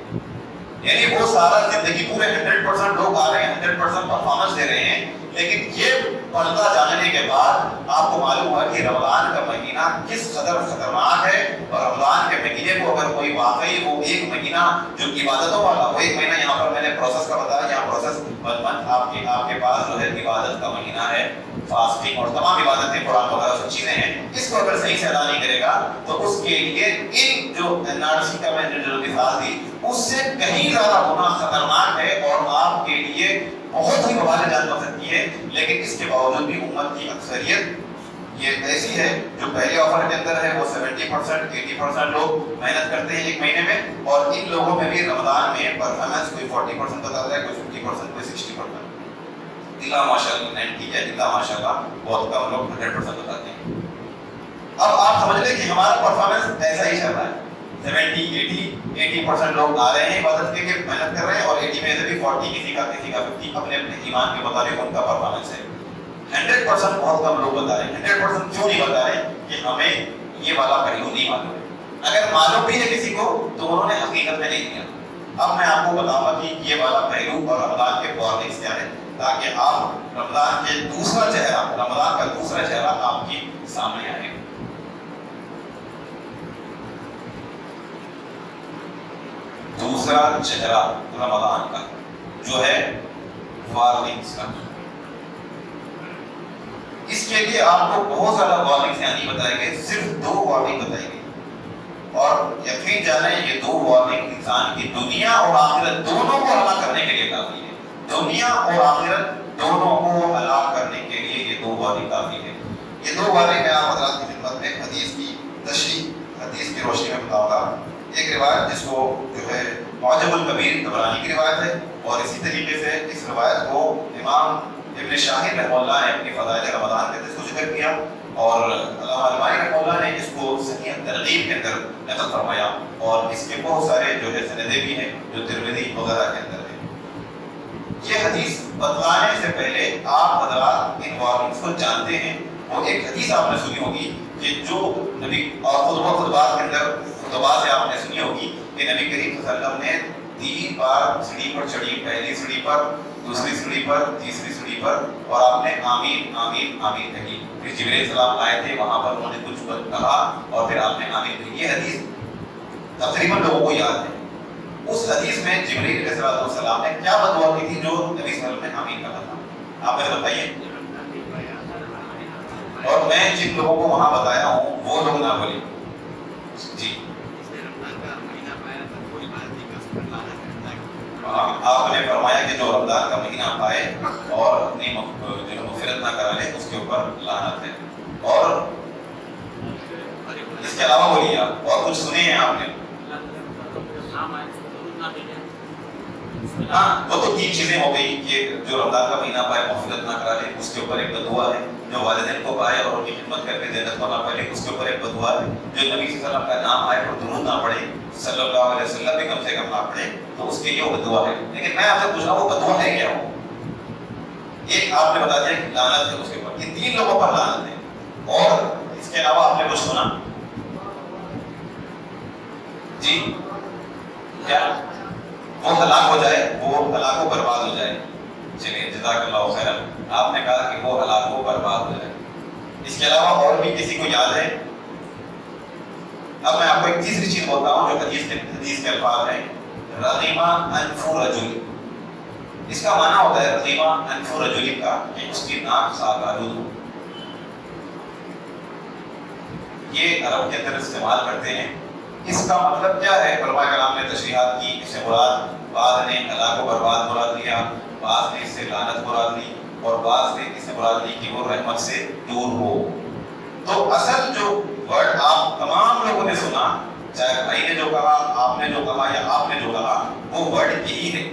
یعنی وہ سارا زندگی پورے 100% لوگ آ رہے ہیں، 100% پرفارمنس دے رہے ہیں، لیکن یہ پردہ جاننے کے بعد آپ کو معلوم ہوا کہ رمضان کا مہینہ کس قدر خطرناک ہے، اور رمضان کے مہینے کو اگر کوئی واقعی وہ ایک مہینہ جو عبادتوں والا، وہ ایک مہینہ یہاں پر میں نے پروسیس کا بتایا، یہاں پروسیس آپ کے پاس جو ہے عبادت کا مہینہ ہے، فاسٹنگ اور تمام عبادتیں، قرآن وغیرہ سب چیزیں ہیں، اس کو اگر صحیح سے ادا نہیں کرے گا تو اس کے لیے ان جو NRC کا میں جو مثال دی اس سے کہیں زیادہ ہونا خطرناک ہے، اور آپ کے لیے بہت ہی وبال جان بن سکتی ہے۔ لیکن اس کے باوجود بھی امت کی اکثریت یہ ایسی ہے جو پہلے آفر کے اندر ہے، وہ 70% 80% لوگ محنت کرتے ہیں ایک مہینے میں، اور ان لوگوں میں بھی رمضان میں پرفارمنس کوئی 40% بتا رہا ہے، کوئی 50%، کوئی 60%، اللہ ماشاء اللہ 90 ہے، اللہ ماشاء اللہ بہت کم لوگ 100% بتاتے ہیں۔ اب آپ سمجھ لیں کہ ہمارا پرفارمنس ایسا ہی چل رہا ہے، 80% لوگ آ رہے ہیں عبادت کے لیے، محنت کر رہے ہیں، اور 80 میں سے بھی 40 کسی کا 50 اپنے ایمان کے مطابق ان کا پرفارمنس ہے۔ 100% بہت کم لوگ بتا رہے ہیں۔ 100% کیوں نہیں بتا رہے کہ ہمیں یہ والا پہلو نہیں معلوم ہے، اگر معلوم بھی ہے کسی کو تو انہوں نے حقیقت میں نہیں دیا۔ اب میں آپ کو بتاؤں گا کہ یہ والا پہلو اور رمضان کے وارننگز کیا ہے، تاکہ آپ رمضان کا دوسرا چہرہ آپ کی سامنے آئے۔ دوسرا چہرہ رمضان کا جو ہے وارننگز کا، اس کے لیے آپ کو بہت زیادہ وارننگز نہیں بتائے گئے، صرف 2 وارننگ بتائی گئی، اور یقین جانیں یہ 2 وارننگ انسان کی دنیا اور آخرت دونوں کو ہلاک کرنے کے لیے کافی ہے، دنیا اور آخرت دونوں کو ہلاک کرنے کے لیے یہ 2 وارننگ کافی ہے۔ یہ 2 وارننگ میں آپ حضرات کی خدمت میں حدیث کی تشریح، حدیث کی روشنی میں بتاؤں گا۔ ایک روایت جس کو جو ہے معجم الکبیر طبرانی کی روایت ہے، اور اسی طریقے سے اس روایت کو امام ابن شاہین رحمہ اللہ نے اپنی فضائل رمضان کے اندر اس کو ذکر کیا، اور علامہ البانی رحمہ اللہ نے اس کو صحیح ترغیب کے اندر نقل فرمایا، اور اس کے بہت سارے جو ہے سندیں بھی ہیں جو ترمذی وغیرہ کے اندر ہیں۔ یہ حدیث بتلانے سے پہلے آپ حضرات ان وارننگز کو جانتے ہیں، اور ایک حدیث آپ نے سنی ہوگی کہ جو نبی اور خطبات کے اندر خطبات سے آپ نے سنی ہوگی کہ نبی کریم صلی اللہ علیہ وسلم نے 3 بار سیڑھی پر چڑھی، پہلی سیڑھی پر، دوسری سیڑھی پر، تیسری سیڑھی پر، اور آپ نے آمین آمین آمین کہی۔ پھر جبرائیل السلام آئے تھے، وہاں پر انہوں نے کچھ کہا اور پھر آپ نے آمین کہی۔ یہ حدیث تقریباً لوگوں کو یاد ہے۔ اس حدیث میں جبرائیل علیہ السلام نے کیا بدعا کی تھی جو نبی صلی اللہ علیہ وسلم نے آمین کہا تھا، آپ مجھے بتائیے، اور میں جن لوگوں کو وہاں بتایا ہوں وہ لوگ نہ بولیں۔ جی آپ نے فرمایا کہ جو رمضان کا مہینہ پائے اور اپنی مغفرت نہ کرا لے اس کے اوپر لعنت ہے، اور اس کے علاوہ بولیے آپ اور کچھ سنے ہیں آپ نے؟ ہاں وہ تو تین چیزیں ہو گئی کہ جو رمضان کا مہینہ پائے مغفرت نہ کرا لے اس کے اوپر ایک بدعا ہے، جو والدین کو پائے اور ان کی خدمت کر کے جنت کو نہ پائے اس کے اوپر ایک بدعا ہے، جو نبی صلی اللہ علیہ وسلم کا نام آئے اور درود نہ پڑھے صلی اللہ علیہ وسلم بھی کم سے کم نہ پڑھے تو اس کے لیے وہ بدعا ہے۔ لیکن میں آپ سے پوچھ رہا ہوں وہ بدعا ہے کیا ہو؟ ایک آپ نے بتا دیا کہ لعنت ہے اس کے اوپر، یہ تین لوگوں پر لعنت ہے، اور اس کے علاوہ آپ نے کچھ سنا؟ جی کیا؟ وہ ہلاک ہو جائے، وہ ہلاک و برباد ہو جائے۔ چلیے جزاک اللہ خیر، آپ نے کہا کہ وہ ہلاک و برباد ہو جائے۔ اس کے علاوہ اور بھی کسی کو یاد ہے؟ اب میں آپ کو ایک تیسری چیز بولتا ہوں جو حدیث کے الفاظ ہیں، رغیمہ انف رجل۔ اس کا معنی ہوتا ہے رغیمہ انف رجل کا کہ اس کی ناک ساگ آلود ہو۔ یہ عرب کے اندر استعمال کرتے ہیں۔ اس کا مطلب کیا ہے؟ علماء کرام نے تشریحات کی، اس سے مراد بعض نے ہلاک و برباد مراد لیا، بعض نے اس سے لعنت مراد لی، اور بعض نے اس سے مراد لی کہ وہ رحمت سے دور ہو۔ تو اصل جو ورڈ آپ تمام لوگوں نے سنا، چاہے بھائی نے جو کہا، آپ نے جو کہا یا آپ نے جو کہا، وہ ورڈ یہی ہے۔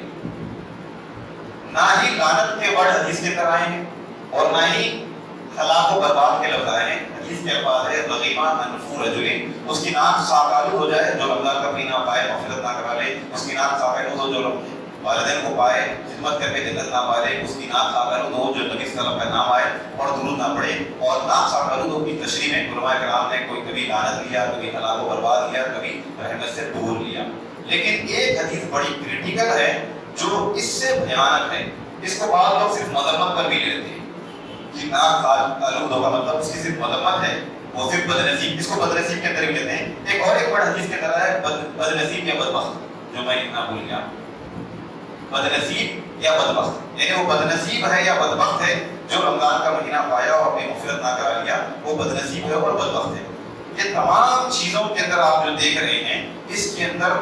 نہ ہی لعنت کے ورڈ حدیث کے اندر آئے ہیں اور نہ ہی ہلاک و برباد کے لفظ آئے ہیں۔ حدیث کے الفاظ ہے رغیمہ انف رجل، اس کی ناک ساگ آلود ہو جائے جو رمضان کا مہینہ پائے مغفرت نہ کرا لے، اس کی ناک ساگ آلود ہو جو والدین کو پائے خدمت کر کے جنت نہ پائے، اس کی ناک ساگ آلود ہو جو نبی صلی اللہ علیہ وسلم کا نام آئے اور درود نہ پڑھے۔ اور ناک ساگ آلود ہو کی تشریح میں علماء کرام نے کوئی کبھی لعنت لیا، کبھی ہلاک و برباد لیا، کبھی رحمت سے دور لیا۔ لیکن ایک حدیث بڑی کریٹیکل ہے جو اس سے بھیانک ہے، اس کو بعض لوگ صرف مذمت پر بھی لیتے ہیں کہ ناک ساگ آلود ہوگا مطلب اس کی صرف مذمت ہے، وہ صرف بدنصیب، اس کو بدنصیب کے اندر بھی لیتے ہیں۔ ایک بڑا حدیث کے اندر ہے بدنصیب یا بدبخت، جو میں اتنا بھول گیا، بدنصیب یا بدبخت، یعنی وہ بدنصیب ہے یا بدبخت ہے جو رمضان کا مہینہ پایا اور اپنی مغفرت نہ کرا لیا، وہ بدنصیب ہے اور بدبخت ہے۔ یہ تمام چیزوں کے اندر آپ جو دیکھ رہے ہیں اس کے اندر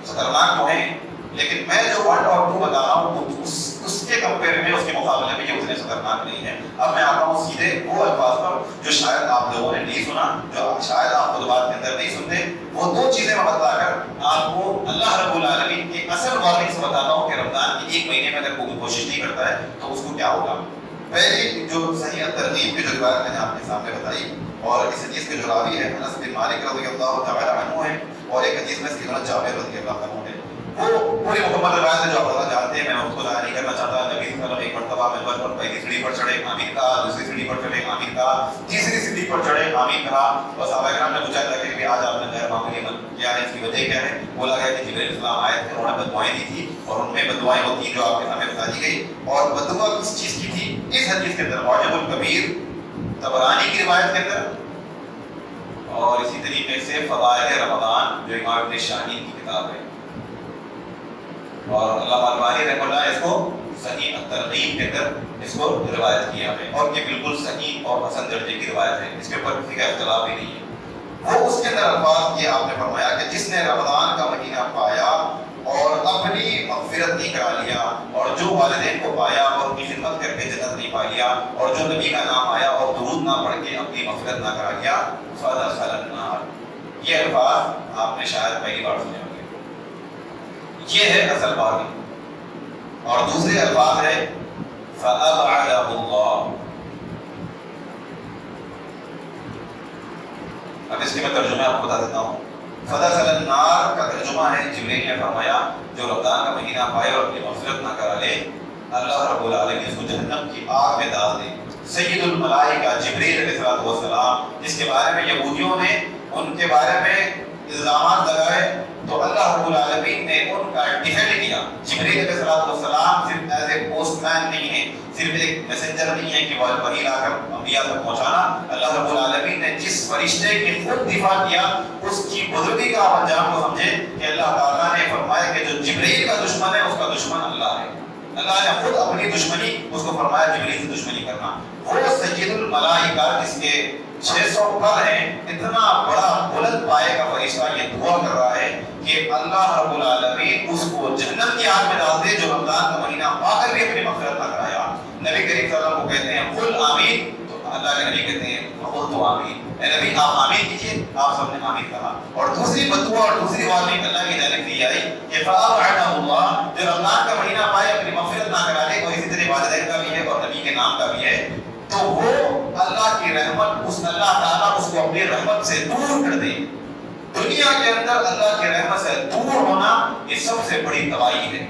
خطرناک تو ہیں، لیکن میں جو 1 اور 2 بتا رہا ہوں اس کے کمپیئر میں، اس کے مقابلے میں یہ اتنے خطرناک نہیں ہے۔ اب میں آتا ہوں سیدھے وہ الفاظ پر جو شاید آپ لوگوں نے نہیں سنا، جو شاید آپ خطبات کے اندر نہیں سنتے، وہ 2 چیزیں میں بتا کر آپ کو اللہ رب العالمین کے اصل وارننگ سے بتاتا ہوں کہ رمضان کے 1 مہینے میں اگر کوئی کوشش نہیں کرتا ہے تو اس کو کیا ہوگا۔ پہلی جو صحیح ترغیب کی جو روایت میں نے آپ کے سامنے بتائی، اور اس حدیث کے جو راوی ہے انس بن مالک رضی اللہ تعالی عنہ ہے، اور ایک حدیث میں سیدنا جابر رضی اللہ عنہ ہے۔ وہ پوری مکمل روایت ہے جو آپ جانتے ہیں، میں اس کو ضائع نہیں کرنا چاہتا۔ نبی صلی اللہ علیہ وسلم ایک مرتبہ منبر پر پہلی سیڑھی پر چڑھے، آمین کہا، دوسری سیڑھی پر چڑھے، آمین کہا، تیسری سیڑھی پر چڑھے، آمین کہا۔ اور صحابہ کرام نے پوچھا تھا کہ آج آپ نے غیر معمولی کیا ہے، اس کی وجہ کیا ہے؟ بولا گیا کہ جبرائیل السلام آئے تھے، انہوں نے بددعائیں دی تھی، اور ان میں بددعائیں وہ تین جو آپ کے سامنے بتا دی گئی۔ اور بددعا کس چیز کی تھی؟ اس حدیث کے اندر معجم الکبیر طبرانی کی روایت کے اندر، اور اسی طریقے سے فضائل رمضان جو امام ابن شاہین کی کتاب ہے، اور علامہ البانی رحمہ اللہ اس کو صحیح ترغیب کے اندر اس کو روایت کیا ہے، اور یہ بالکل صحیح اور حسن درجے کی روایت ہے، اس کے اوپر کسی کا اختلاف بھی نہیں ہے۔ وہ اس کے اندر الفاظ یہ آپ نے فرمایا کہ جس نے رمضان کا مہینہ پایا اور اپنی مغفرت نہیں کرا لیا، اور جو والدین کو پایا اور ان کی خدمت کر کے جنت نہیں پا لیا، اور جو نبی کا نام آیا اور درود نہ پڑھ کے اپنی مغفرت نہ کرا لیا، فدخل النار۔ یہ الفاظ آپ نے شاید پہلی بار سنے ہوں گے۔ یہ ہے اصل بات، اور دوسرے الفاظ ہے فأبعدہ اللہ۔ اب اس کے میں ترجمہ آپ کو بتا دیتا ہوں۔ فدخل النار کا ترجمہ ہے، جبرائیل نے فرمایا جو رمضان کا مہینہ پائے اور اپنی مغفرت نہ کرا لے، اللہ رب العالمین اس کو جہنم کی آگ میں ڈال دے۔ سید الملائکہ جبرائیل علیہ السلام، جس کے بارے میں یہودیوں نے ان کے بارے میں الزامات لگائے، تو اللہ رب العالمین نے ان کا ڈیفینڈ کیا۔ جبرائیل علیہ السلام صرف ایز اے پوسٹ مین نہیں ہے، صرف ایک میسنجر نہیں ہے کہ وہ وحی لا کر انبیاء تک پہنچانا۔ اللہ رب العالمین نے جس فرشتے کی خود دفاع کیا، اس کی بزرگی کا انجام کو سمجھے کہ اللہ تعالیٰ نے فرمایا کہ جو جبرائیل کا دشمن ہے اس کا دشمن اللہ ہے۔ اللہ نے خود اپنی دشمنی اس کو فرمایا جبرائیل سے دشمنی کرنا۔ وہ سید الملائکہ جس کے 600 پر ہیں، اتنا بڑا بلند پائے کا فرشتہ یہ دعا کر رہا ہے کہ اللہ رب العالمین اس کو جہنم کی آگ میں ڈال دے جو رمضان کا مہینہ پا کر بھی اپنی مغفرت نہ کرایا۔ نبی کریم صلی اللہ علیہ وسلم کو کہتے ہیں قل آمین، تو اللہ کے نبی کہتے ہیں قل تو آمین، اے نبی آپ آمین کیجیے، آپ سب نے آمین کہا۔ اور دوسری بدعا اور دوسری وارننگ اللہ کی جانب سے آئی کہ فَأَبْعَدَهُ اللَّهُ، جو رمضان کا مہینہ پائے اپنی مغفرت نہ کرا لے، اور اسی طرح والدین کا بھی ہے اور نبی کے نام کا بھی ہے، تو وہ اللہ کی رحمت، اس اللہ تعالیٰ اس کو اپنی رحمت سے دور کر دے۔ دنیا کے اندر اللہ کی رحمت سے دور ہونا یہ سب سے بڑی تباہی ہے،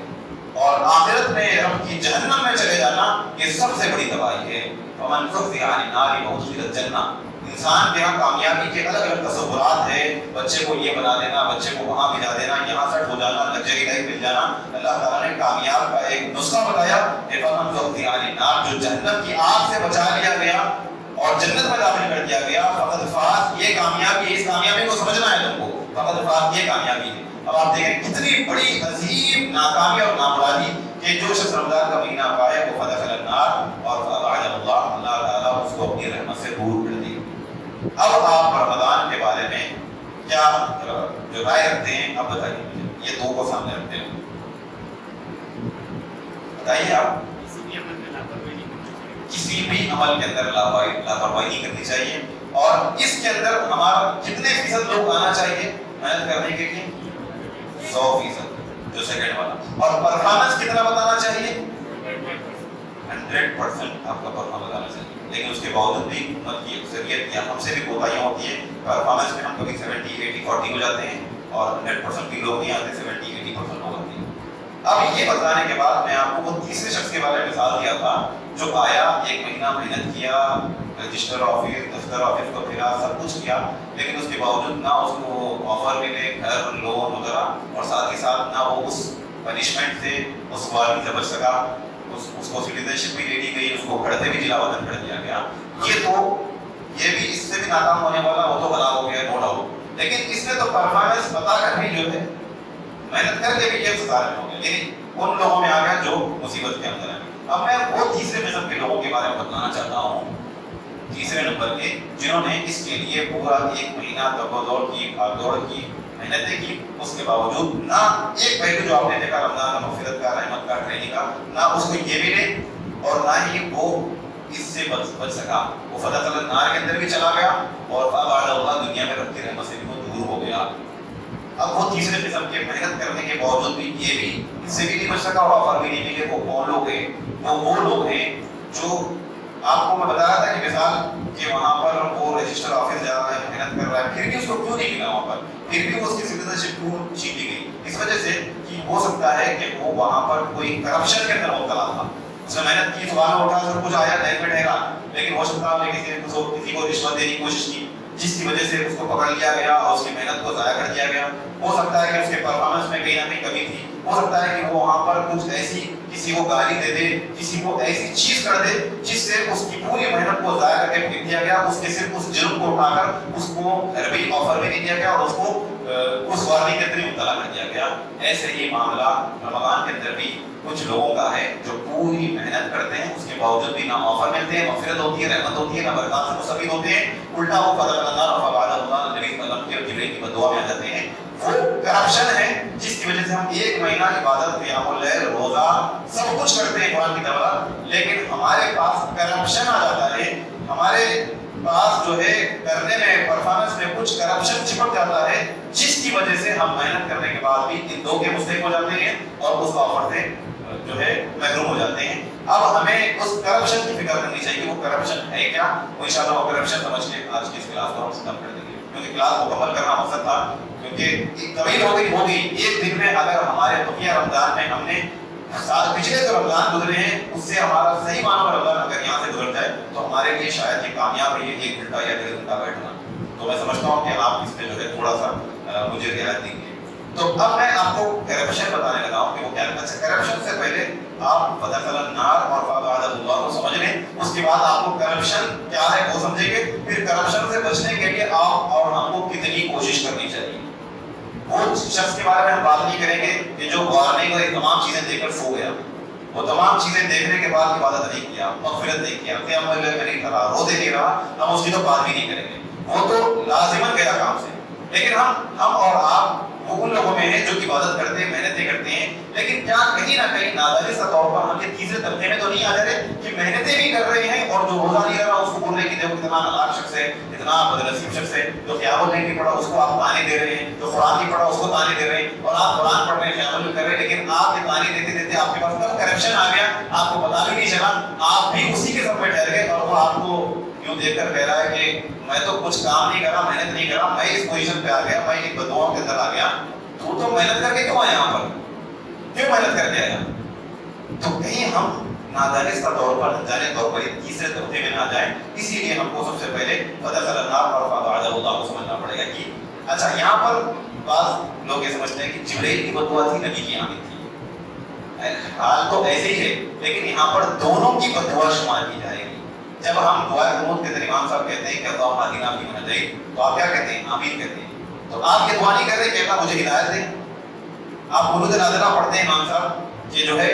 اور آخرت میں رب کی جہنم میں چلے جانا یہ سب سے بڑی تباہی ہے۔ فَمَنْ زُحْزِحَ عَنِ النَّارِ وَأُدْخِلَ الْجَنَّةَ، انسان کے یہاں کامیابی کے الگ الگ تصورات ہیں، بچے کو یہ بنا دینا، بچے کو وہاں بھجا دینا، یہاں سیٹ ہو جانا، لگژری لائف مل جانا۔ اللہ تعالیٰ نے کامیاب کا ایک نسخہ بتایا کہ فَمَنْ زُحْزِحَ عَنِ النَّارِ، جو جہنم کی آگ سے بچا لیا گیا اور جنت میں داخل کر دیا گیا، فقد فاز، یہ کامیابی، اس کامیابی کو سمجھنا ہے تم کو، فقد فاز یہ کامیابی ہے۔ اب آپ دیکھیں کتنی بڑی عظیم ناکامی اور نامرادی کہ جو شخص رمضان کا مہینہ پائے وہ فدخل النار اور فأبعدہ اللہ تعالیٰ اس کو اپنی رحمت سے دور کر دے۔ اب آپ رمضان کے بارے میں کیا جو رائے رکھتے ہیں اب بتائیے مجھے، یہ دو کو سامنے رکھتے ہیں، بتائیے آپ۔ کسی بھی عمل کے اندر لاپرواہی نہیں کرنی چاہیے، اور اس کے اندر ہمارا کتنے فیصد لوگ آنا چاہیے محنت کرنے کے لیے؟ 100%، جو سیکنڈ والا۔ اور پرفارمنس کتنا بتانا چاہیے؟ 100% آپ کا پرفارمنس بتانا چاہیے، لیکن اس کے باوجود بھی امت کی اکثریت یا ہم سے بھی کوتاہیاں ہوتی ہیں، پرفارمنس میں ہم کبھی 70 80 40 ہو جاتے ہیں، اور 100% بھی لوگ نہیں آتے، 70 80% لوگ آتے ہیں۔ اب یہ بتانے کے بعد میں آپ کو وہ تیسرے شخص کے بارے میں مثال دیا تھا جو آیا، ایک مہینہ محنت کیا، رجسٹر آفس دفتر آفس کو پھرا، سب کچھ کیا، لیکن اس کے باوجود نہ اس کو آفر ملے، گھر لون وغیرہ، اور ساتھ ہی ساتھ نہ وہ اس پنشمنٹ سے، اس وارننگ سے بچ سکا، اس کو سٹیزنشپ بھی لے لی گئی، اس کو گھر سے بھی جلا وطن کر دیا گیا۔ یہ بھی اس سے بھی ناکام ہونے والا، وہ تو ہلاک ہو گیا نو ڈاؤٹ، لیکن اس نے تو پرفارمنس بتا کر بھی جو ہے محنت کر کے بھی یہ خسارے میں ہو گیا، لیکن ان لوگوں میں آ گیا جو مصیبت کے اندر ہیں۔ اب میں وہ تیسرے قسم کے لوگوں کے بارے میں بتانا چاہتا ہوں، تیسرے نمبر کے، جنہوں نے اس کے لیے پورا ایک مہینہ دوڑ کی، بھاگ دوڑ کی، محنتیں کی، اس کے باوجود نہ ایک پہلو جو آپ نے دیکھا رمضان کا، مغفرت کا، رحمت کا، ٹریننگ کا، نہ اس کو یہ ملے اور نہ ہی وہ اس سے بچ سکا، وہ فدخل النار کے اندر بھی چلا گیا، اور فأبعدہ اللہ، دنیا میں رب کی رحمت سے بھی وہ دور ہو گیا۔ اب وہ تیسرے قسم کے محنت کرنے کے باوجود بھی یہ بھی اس سے بھی نہیں بچ سکا اور آفر بھی نہیں ملے، وہ کون لوگ ہیں؟ وہ لوگ ہیں جو آپ کو میں بتایا تھا کہ مثال کہ وہاں پر وہ رجسٹر آفس جا رہا ہے، محنت کر رہا ہے، پھر بھی اس کو کیوں نہیں ملا وہاں پر، پھر بھی اس کی سٹیزنشپ کیوں چھین لی گئی؟ اس وجہ سے کہ ہو سکتا ہے کہ وہ وہاں پر کوئی کرپشن کے اندر مبتلا تھا، اس نے محنت کی، سوال اٹھا، سب کچھ آیا، ٹائم پہ ٹھہرا، لیکن ہو سکتا ہے کسی کو رشوت دینے کی کوشش کی، جس کی وجہ سے اس کو پکڑ لیا گیا اور اس کی محنت کو ضائع کر دیا گیا۔ ہو سکتا ہے کہ اس کے پرفارمنس میں کہیں نہ کہیں کمی تھی، ہو سکتا ہے کہ وہ وہاں پر کچھ ایسی کسی کو گالی دے دے، کسی کو ایسی چیز کر دے جس سے اس کی پوری محنت کو ضائع کر کے پھینک دیا گیا، اس کے صرف اس جرم کو اٹھا کر اس کو عربی آفر بھی نہیں دیا گیا اور اس کو اس وارننگ کے اندر مبتلا کر دیا گیا۔ ایسے ہی معاملہ رمضان کے اندر بھی کچھ لوگوں کا ہے جو پوری محنت کرتے ہیں، اس کے باوجود بھی نہ آفر ملتے ہیں، مغفرت ہوتی ہے، رحمت ہوتی ہے، نہ برکات سے مستفید ہوتے ہیں، الٹا وہ فدخل النار اور فأبعدہ اللہ، نبی صلی اللہ علیہ وسلم کی جبریل کی بدعا میں آ جاتے ہیں۔ وہ کرپشن ہے جس کی وجہ سے ہم ایک مہینہ عبادت، قیام اللیل، روزہ سب کچھ کرتے ہیں قرآن کی طرح، لیکن ہمارے پاس کرپشن آ جاتا ہے، ہمارے پاس جو ہے کرنے میں، پرفارمنس میں کچھ کرپشن چپک جاتا ہے، جس کی وجہ سے ہم محنت کرنے کے بعد بھی ان دو کے مستحق ہو جاتے ہیں اور اس آفر سے جو ہے محروم ہو جاتے ہیں۔ اب ہمیں اس کرپشن کی فکر کرنی چاہیے، وہ کرپشن ہے کیا، وہ انشاءاللہ وہ کرپشن سمجھ کے آج کی اس کلاس کو ہم ختم کر دیں گے، کیونکہ کلاس کو مکمل کرنا مقصد تھا، کیونکہ طویل ہو گئی ایک دن میں اگر ہمارے بقیہ رمضان میں ہم نے پچھلے جو رمضان گزرے ہیں اس سے ہمارا صحیح معنوں میں رمضان اگر یہاں سے گزر جائے تو ہمارے لیے شاید یہ کامیاب ہے، یہ 1 گھنٹہ یا 1.5 گھنٹہ بیٹھنا۔ تو میں سمجھتا ہوں کہ آپ اس پہ جو ہے تھوڑا سا مجھے رعایت دیں گے۔ تو اب میں آپ کو کرپشن بتانے لگا ہوں کہ وہ کیا ہے۔ اچھا، کرپشن سے پہلے آپ فدخل النار اور فأبعدہ اللہ کو سمجھ لیں، اس کے بعد آپ کو کرپشن کیا ہے وہ سمجھیں گے، پھر کرپشن سے بچنے کے لیے آپ اور ہم کو کتنی کوشش کرنی چاہیے۔ وہ شخص کے بارے میں ہم بات نہیں کریں گے کہ جو وارننگ اور تمام چیزیں دیکھ کر سو گیا، وہ تمام چیزیں دیکھنے کے بعد عبادت نہیں کیا، مغفرت نہیں کیا، قیام اللیل میں نہیں کرا، روزے نہیں رہا، ہم اس کی تو بات بھی نہیں کریں گے، وہ تو لازماً گیا کام سے۔ لیکن ہم اور آپ وہ ان لوگوں میں ہیں جو عبادت کرتے ہیں، محنتیں کرتے ہیں، لیکن کیا کہیں کہیں نہ کہیں نادانستہ طور پر ہم یہ تیسرے طبقے میں تو نہیں آ جا رہے کہ محنتیں بھی کر رہے ہیں اور جو روزہ نہیں کر رہا اس کو بول رہے ہیں کہ دیکھو کتنا نالاک شخص ہے، اتنا بدنصیب شخص ہے، جو قیام اللیل نہیں پڑھا اس کو آپ تانے دے رہے ہیں، جو قرآن نہیں پڑھا اس کو تانے دے رہے ہیں، اور آپ قرآن پڑھ رہے ہیں قیام اللیل کر رہے ہیں، لیکن آپ یہ تانے دیتے دیتے آپ کے پاس کب کرپشن آ گیا آپ کو پتہ بھی نہیں چلا، آپ بھی اسی کے سب میں ٹھہر گئے اور وہ آپ کو یوں دیکھ کر کہہ رہا ہے کہ میں تو کچھ کام نہیں کر رہا، محنت نہیں کر رہا، میں اس پوزیشن پہ آ گیا، میں ایک بددعاؤں کے اندر آ گیا، تو محنت کر کے کیوں آیا یہاں پر، کیوں محنت کر کے آیا؟ تو کہیں ہم نادانستہ طور پر انجانے طور پر تیسرے طبقے میں نہ جائیں، اسی لیے ہم کو سب سے پہلے فدخل النار اور فقعد اللہ کو سمجھنا پڑے گا کہ اچھا یہاں پر بعض لوگ یہ سمجھتے ہیں کہ جبرائیل کی بددعا تھی، نبی کی آمین تھی، حال تو ایسے ہی ہے، لیکن یہاں پر دونوں کی بددعا شمار کی جائے گی۔ جب ہم دعا قنوت کے اندر امام صاحب کہتے ہیں کہ اللہم اہدنا فیمن ہدیت، تو آپ کیا کہتے ہیں؟ آمین کہتے ہیں۔ تو آپ یہ دعا نہیں کر رہے کہ اللہ مجھے ہدایت دے، آپ قنوت نازلہ پڑھتے ہیں امام صاحب کہ جو ہے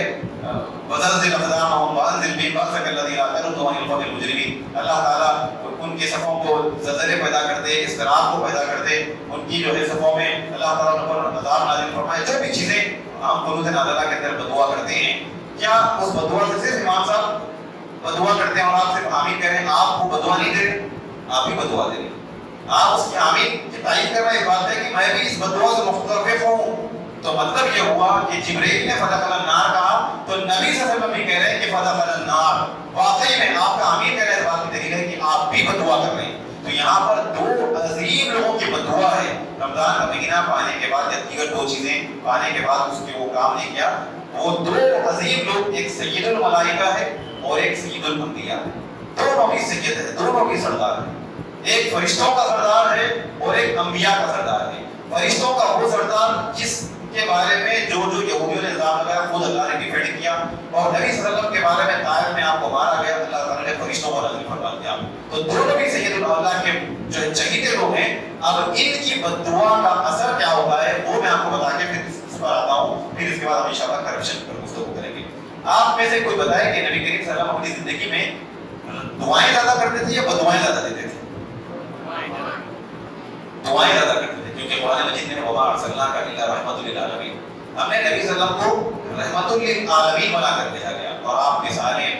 وزلزل اقدامهم وانزل بهم بأسك الذي لا ترد عن القوم المجرمین، اللہ تعالیٰ ان کے صفوں کو زلزلے پیدا کر دے، اضطراب کو پیدا کر دے، ان کی جو ہے صفوں میں اللہ تعالیٰ ان پر عذاب نازل فرمائے، جو بھی چیزیں ہم قنوت نازلہ کے اندر بدعا کرتے ہیں، کیا اس بدعا سے صرف امام صاحب بدعا کرتے ہیں اور آپ صرف آمین کہہ رہے ہیں؟ آپ کو بدعا نہیں دے رہے، آپ بھی بدعا دے رہے ہیں، آپ اس کی آمین کی تائید کر رہے ہیں، اس بات ہے کہ میں بھی اس بدعا سے مختلف ہوں۔ تو مطلب یہ ہوا کہ جبرائیل نے فدخل النار کہا تو نبی صلی اللہ علیہ وسلم بھی کہہ رہے ہیں کہ فدخل النار، واقعی میں آپ کا آمین کہہ رہے ہیں، اس بات کی دلیل ہے کہ آپ بھی بدعا کر رہے ہیں۔ تو یہاں پر دو عظیم لوگوں کی بدعا ہے، رمضان کا مہینہ پانے کے بعد یا دیگر دو چیزیں پانے کے بعد اس کے وہ کام نہیں کیا، وہ دو عظیم لوگ، ایک سید الملائکہ ہے اور ایک سید الانبیاء ہے، دونوں بھی سید ہے، دونوں بھی سردار ہے، ایک فرشتوں کا سردار ہے اور ایک انبیاء کا سردار ہے۔ فرشتوں کا وہ سردار جس کے بارے میں جو یہودیوں نے الزام لگایا خود اللہ نے ڈیفینڈ کیا، اور نبی صلی اللہ علیہ وسلم کے بارے میں طائف میں آپ کو مارا گیا، اللہ تعالیٰ نے فرشتوں کو نازل فرما دیا۔ تو دونوں بھی سید اللہ کے جو چہیتے لوگ ہیں، اب ان کی بددعا کا اثر کیا ہوتا ہے وہ میں آپ کو بتا کے پھر اس پر آتا ہوں، پھر اس کے بعد ہم انشاءاللہ کرپشن پر گفتگو کریں گے۔ آپ میں سے کوئی بتائے کہ نبی کریم صلی اللہ علیہ وسلم اپنی زندگی میں دعائیں زیادہ کرتے تھے یا بددعائیں زیادہ دیتے تھے؟ دعائیں زیادہ کرتے تھے، کیونکہ قرآن مجید میں وما ارسلناک الا رحمۃ للعالمین، ہم نے نبی صلی اللہ علیہ وسلم کو رحمۃ للعالمین بنا کر بھیجا گیا، اور آپ مثالیں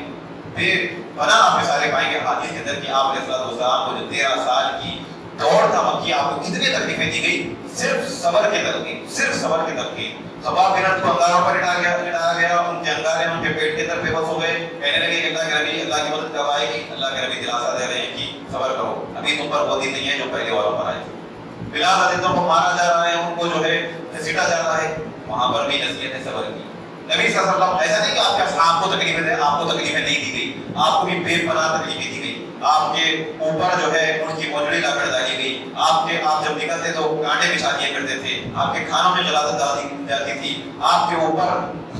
بے پناہ آپ مثالیں پائیں گے حدیث کے اندر کہ آپ علیہ السلام کو جو 13 سال کی دوڑ تھا مکی، آپ کو کتنی تکلیفیں دی گئی، صرف صبر کے تلقین، صرف صبر کے تلقین۔ خباب بن ارد کو انگاروں پر لٹایا گیا، ان کے انگارے ان کے پیٹ کے اندر بے بس ہو گئے، کہنے لگے کہ اللہ کے نبی اللہ کی مدد کب آئے گی؟ اللہ کے نبی دلاسا دے رہے ہیں کہ صبر کرو، ابھی تم پر وہ دن نہیں ہے جو پہلے والوں پر آئے تھے۔ بلال حضرتوں کو مارا جا رہا ہے، ان کو جو ہے گھسیٹا جا رہا ہے، وہاں پر بھی نصیحت ہے صبر کی۔ نبی صلی اللہ علیہ وسلم ایسا نہیں کہ آپ کے اصحاب کو تکلیفیں دیں، آپ کو تکلیفیں نہیں دی گئی، آپ کو بھی بے پناہ تکلیفیں دی گئی، آپ کے اوپر جو ہے ان کی موجڑی لا کر ڈالی گئی، آپ جب نکلتے تو کانٹے بچھا دیا کرتے تھے، آپ کے کھانوں میں غلاظت ڈالی جاتی تھی، آپ کے اوپر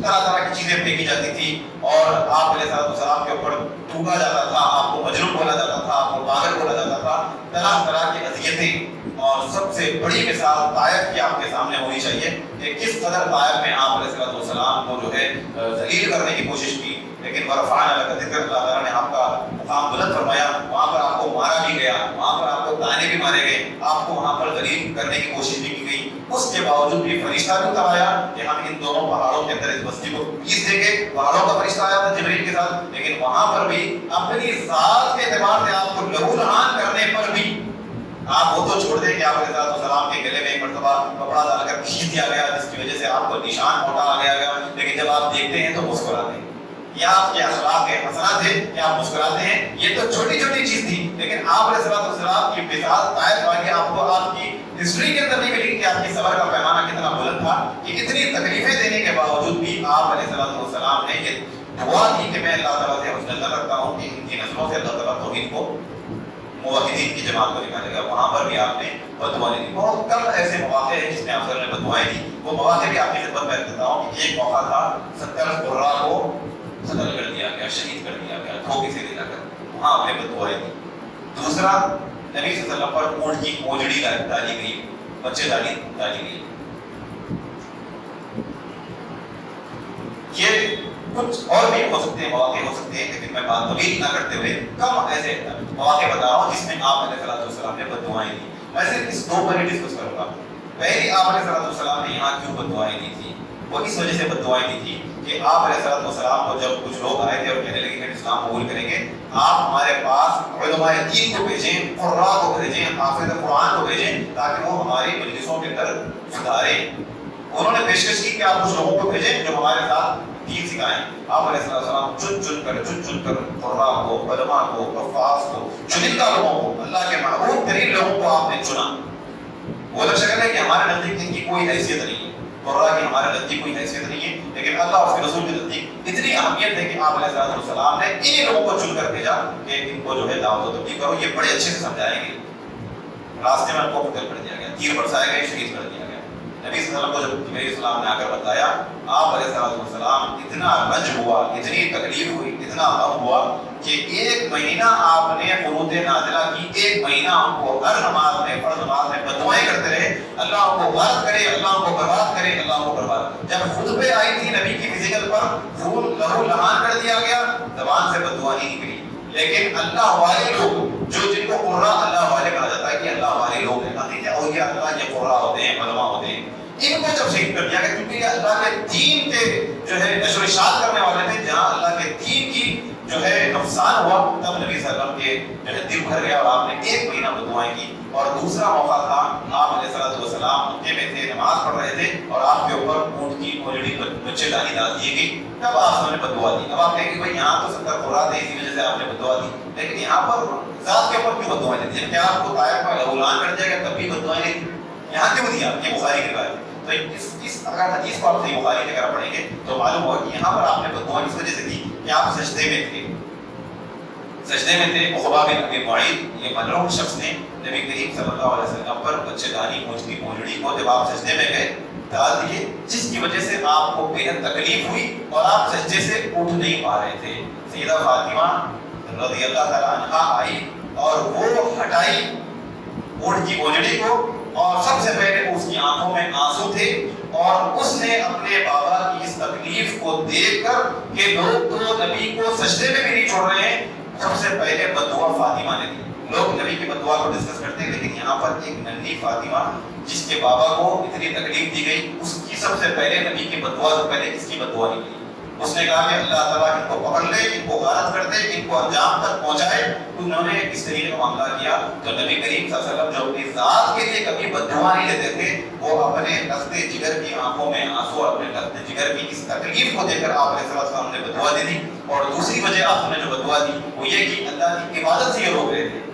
طرح طرح کی چیزیں پھینکی جاتی تھی، اور آپ علیہ السلام کے اوپر تھوکا جاتا تھا، آپ کو مجنون بولا جاتا تھا، آپ کو پاگل بولا جاتا تھا، طرح طرح کی اذیتیں۔ اور سب سے بڑی مثال طائف کی آپ کے سامنے ہونی چاہیے کہ کس قدر طائف میں آپ علیہ السلام کو جو ہے ذلیل کرنے کی کوشش کی، لیکن ورفعنا لک ذکرک، اللہ تعالیٰ نے آپ کا مقام بلند فرمایا، وہاں پر آپ کو مارا بھی گیا، وہاں پر آپ کو تانے بھی مارے گئے، آپ کو وہاں پر ذلیل کرنے کی کوشش بھی کی گئی، اس کے باوجود بھی فرشتہ بھی اتر آیا کہ ہم ان دونوں پہاڑوں کے اندر اس بستی کو پیس دیں گے۔ پہاڑوں کا فرشتہ آیا تھا جبرائیل کے ساتھ، لیکن وہاں پر بھی اپنی ذات کے اعتبار سے آپ کو لہو لہان کرنے پر بھی آپ وہ تو چھوڑ دیں کہ آپ علیہ السلام کے گلے میں ایک مرتبہ کپڑا ڈال کر کھینچ دیا گیا جس کی وجہ سے آپ کو نشان موٹا آ گیا، لیکن جب آپ دیکھتے ہیں تو مسکراتے ہیں، یہ آپ کے اخلاق کے حسنات ہیں کہ آپ مسکراتے ہیں، یہ تو چھوٹی چھوٹی چیز تھی، لیکن آپ علیہ السلام کی مثال طائف والی آپ کو آپ کی ہسٹری کے اندر نہیں ملی کہ آپ کی صبر کا پیمانہ کتنا بلند تھا کہ اتنی تکلیفیں دینے کے باوجود بھی آپ علیہ السلام نے یہ دعا کی کہ میں اللہ تعالیٰ سے حسن اللہ رکھتا ہوں کہ ان کی نسلوں سے اللہ تعالیٰ توحید کو موحدین کی جماعت کو نکالے گا۔ وہاں پر بھی آپ نے بددعائیں دی، بہت کم ایسے مواقع ہیں جس میں افضل نے بددعائیں دی، وہ مواقع بھی آپ کی خدمت میں رکھ دیتا ہوں کہ ایک موقع تھا 70 قرہ کو قتل کر دیا گیا، شہید کر دیا گیا دھوکے سے دلا کر، وہاں آپ نے بددعائیں دی۔ دوسرا، نبی صلی اللہ علیہ وسلم پر اونٹ کی موجڑی ڈالی گئی، بچے ڈالی گئی، یہ کچھ اور بھی ہو سکتے ہیں، مواقع ہو سکتے ہیں، لیکن میں بات طویل نہ کرتے ہوئے کم ایسے مواقع بتا رہا ہوں جس میں آپ علیہ السلام نے بددعائیں دی۔ میں صرف اس دو پر ہی ڈسکس کروں گا۔ پہلی، آپ علیہ السلام نے یہاں کیوں بددعائیں دی تھی؟ وہ اس وجہ سے بد دعائیں دی تھی کہ آپ علیہ السلام کو جب کچھ لوگ آئے تھے اور کہنے لگے کہ اسلام قبول کریں گے، آپ ہمارے پاس علماء دین کو بھیجیں، قراء کو بھیجیں، حافظ قرآن کو بھیجیں تاکہ وہ ہماری مجلسوں کے اندر سدھاریں۔ انہوں نے پیشکش کی کہ آپ کچھ لوگوں کو بھیجیں جو ہمارے ساتھ دین سکھائیں۔ آپ علیہ السلام چن کر قراء کو، علماء کو، حفاظ کو، چنندہ لوگوں کو، اللہ کے محبوب ترین لوگوں کو آپ نے چنا۔ وہ لگ شکل ہے کہ ہمارے نزدیک ان کی کوئی حیثیت نہیں ہے، قراء کی ہمارے نزدیک کوئی حیثیت نہیں ہے، لیکن اللہ اور اس کے رسول کے نزدیک اتنی اہمیت ہے کہ آپ علیہ السلام نے انہی لوگوں کو چن کر بھیجا کہ ان کو جو ہے دعوت و تبلیغ کرو، یہ بڑے اچھے سے سمجھائیں گے۔ راستے میں ان کو قتل کر دیا گیا، تیر برسائے گئے، شہید کر دیا گیا۔ نبی صلی اللہ علیہ وسلم کو جب جبرائیل علیہ السلام نے آ کر بتایا، آپ علیہ السلام اتنا رنج ہوا، اتنی تکلیف ہوئی، اتنا غم ہوا کہ ایک مہینہ آپ نے قنوت نازلہ کی، ایک مہینہ ہم کو ہر نماز میں، فرض نماز میں بددعائیں کرتے رہے، اللہ ہم کو غارت کرے، اللہ ہم کو برباد کرے، اللہ ہم کو برباد کرے۔ جب خطبے آئی تھی نبی کی فزیکل پر خون لہو لہان کر دیا گیا، زبان سے بددعا نہیں نکلی، لیکن اللہ والے لوگ جو جن کو قراء اللہ والے کہا جاتا ہے کہ اللہ والے لوگ ہیں، حقیقت اولیاء اللہ یہ قراء ہوتے ہیں، علماء ہوتے ہیں، ان کو جب شہید کر دیا گیا کیونکہ یہ اللہ کے دین کے جو ہے نشر و اشاعت کرنے والے تھے، جہاں اللہ کے دین کی جو ہے نقصان ہوا تب نبی صلی اللہ علیہ وسلم کے جو ہے دل بھر گیا اور آپ نے ایک مہینہ بددعائیں کی۔ اور دوسرا موقع تھا، آپ علیہ السلام مکے میں تھے، نماز پڑھ رہے تھے اور آپ کے اوپر اونٹ کی اونجڑی بچے دانی ڈال دی گئی، تب آپ نے بددعا دی۔ اب آپ کہیں گے بھائی یہاں تو 70 قرآن ہے، اسی وجہ سے آپ نے بددعا دی، لیکن یہاں پر ذات کے اوپر کیوں بددعائیں دیتی ہیں؟ کیا آپ کو طائف میں اعلان کر جائے گا تب بھی بددعائیں دی؟ یہاں کیوں دیا؟ یہ بخاری کی روایت ہے۔ تو اس اگر حدیث کو آپ صحیح بخاری کی طرح پڑھیں گے تو معلوم ہوا کہ یہاں پر آپ نے بددعا اس وجہ سے دی کہ آپ سجدے میں تھے، سجدے میں تھے۔ عقبہ بن ابی معیط یہ ملعون شخص نے نبی کریم صلی اللہ علیہ وسلم پر بچے دانی پونجڑی کو جب آپ سجدے میں گئے ڈال دیے، جس کی وجہ سے آپ کو بے حد تکلیف ہوئی اور آپ سجدے سے اٹھ نہیں پا رہے تھے۔ سیدہ فاطمہ رضی اللہ تعالی عنہا آئی اور وہ ہٹائی اونٹ کی پونجڑی کو، اور سب سے پہلے اس کی آنکھوں میں آنسو تھے، اور اس نے اپنے بابا کی اس تکلیف کو دیکھ کر کہ لوگ تو نبی کو سجدے میں بھی نہیں چھوڑ رہے ہیں، سب سے پہلے بددعا فاطمہ نے دی۔ لوگ نبی کی بددعا کو ڈسکس کرتے ہیں، لیکن یہاں پر ایک ننھی فاطمہ جس کے بابا کو اتنی تکلیف دی گئی، اس کی سب سے پہلے نبی کی بددعا سے پہلے کس کی بددعا نکلی؟ اس نے کہا کہ اللہ تعالیٰ ان کو پکڑ لے، ان کو غارت کر دے، ان کو انجام تک پہنچائے۔ انہوں نے اس طریقے کا معاملہ کیا تو نبی کریم صلی اللہ علیہ وسلم جو اپنی ذات کے لیے کبھی بددعا نہیں لیتے تھے، وہ اپنے لخت جگر کی آنکھوں میں آنسو، اپنے لخت جگر کی اس تکلیف کو دیکھ کر آپ علیہ السلام نے بددعا دے دی۔ اور دوسری وجہ آپ نے جو بددعا دی وہ یہ کہ اللہ کی عبادت سے یہ روک رہے تھے،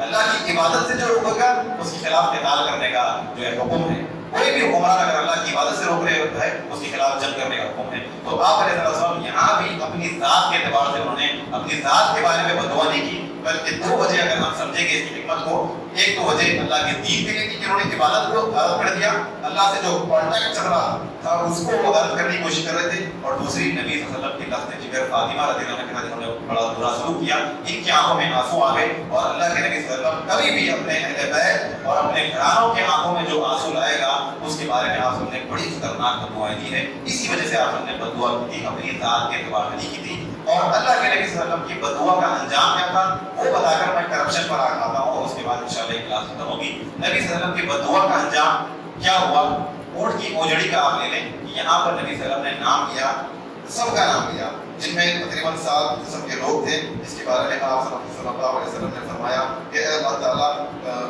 اللہ کی عبادت سے جو روکے گا اس کے خلاف قتال کرنے کا جو ہے حکم ہے۔ کوئی بھی حکمران اگر اللہ کی عبادت سے روک رہے ہوتا ہے اس کے خلاف جنگ کرنے کا حکم ہے۔ تو آپ علیہ السلام یہاں بھی اپنی ذات کے اعتبار سے انہوں نے اپنی ذات کے بارے میں بددعا نہیں کی، بلکہ دو وجہ اگر ہم سمجھیں گے اس کی حکمت کو، ایک تو وجہ اللہ کے دین کے لیے کہ انہوں نے عبادت کو غلط کر دیا، اللہ سے جو کانٹیکٹ چل رہا تھا اس کو وہ غلط کرنے کی کوشش کر رہے تھے، اور دوسری نبی صلی اللہ علیہ وسلم کی لخت جگر فاطمہ رضی اللہ عنہا کے ساتھ انہوں نے بڑا برا سلوک کیا، ان کی آنکھوں میں آنسو آ گئے، اور اللہ کے نبی صلی اللہ علیہ وسلم کبھی بھی اپنے اہل بیت اور اپنے گھرانوں کے آنکھوں میں جو آنسو لائے گا اس کے بارے میں آپ نے بڑی خطرناک بددعائیں دی ہیں۔ اسی وجہ سے آپ نے بددعا کی تھی، اپنی ذات کے اعتبار سے نہیں کی تھی۔ اور اللہ کے نبی صلی اللہ علیہ وسلم کی بددعا کا انجام کیا تھا وہ بتا کر میں کرپشن پر آتا ہوں، اور اس کے بعد انشاءاللہ ایک کلاس ختم ہوگی۔ نبی صلی اللہ علیہ وسلم کی بددعا کا انجام کیا ہوا؟ اونٹ کی اونجڑی کا آپ لے لیں، یہاں پر نبی صلی اللہ علیہ وسلم نے نام لیا، سب کا نام لیا، جن میں تقریباً 7 قسم کے لوگ تھے، جس کے بارے میں آپ صلی اللہ علیہ وسلم نے فرمایا کہ اے اللہ تعالیٰ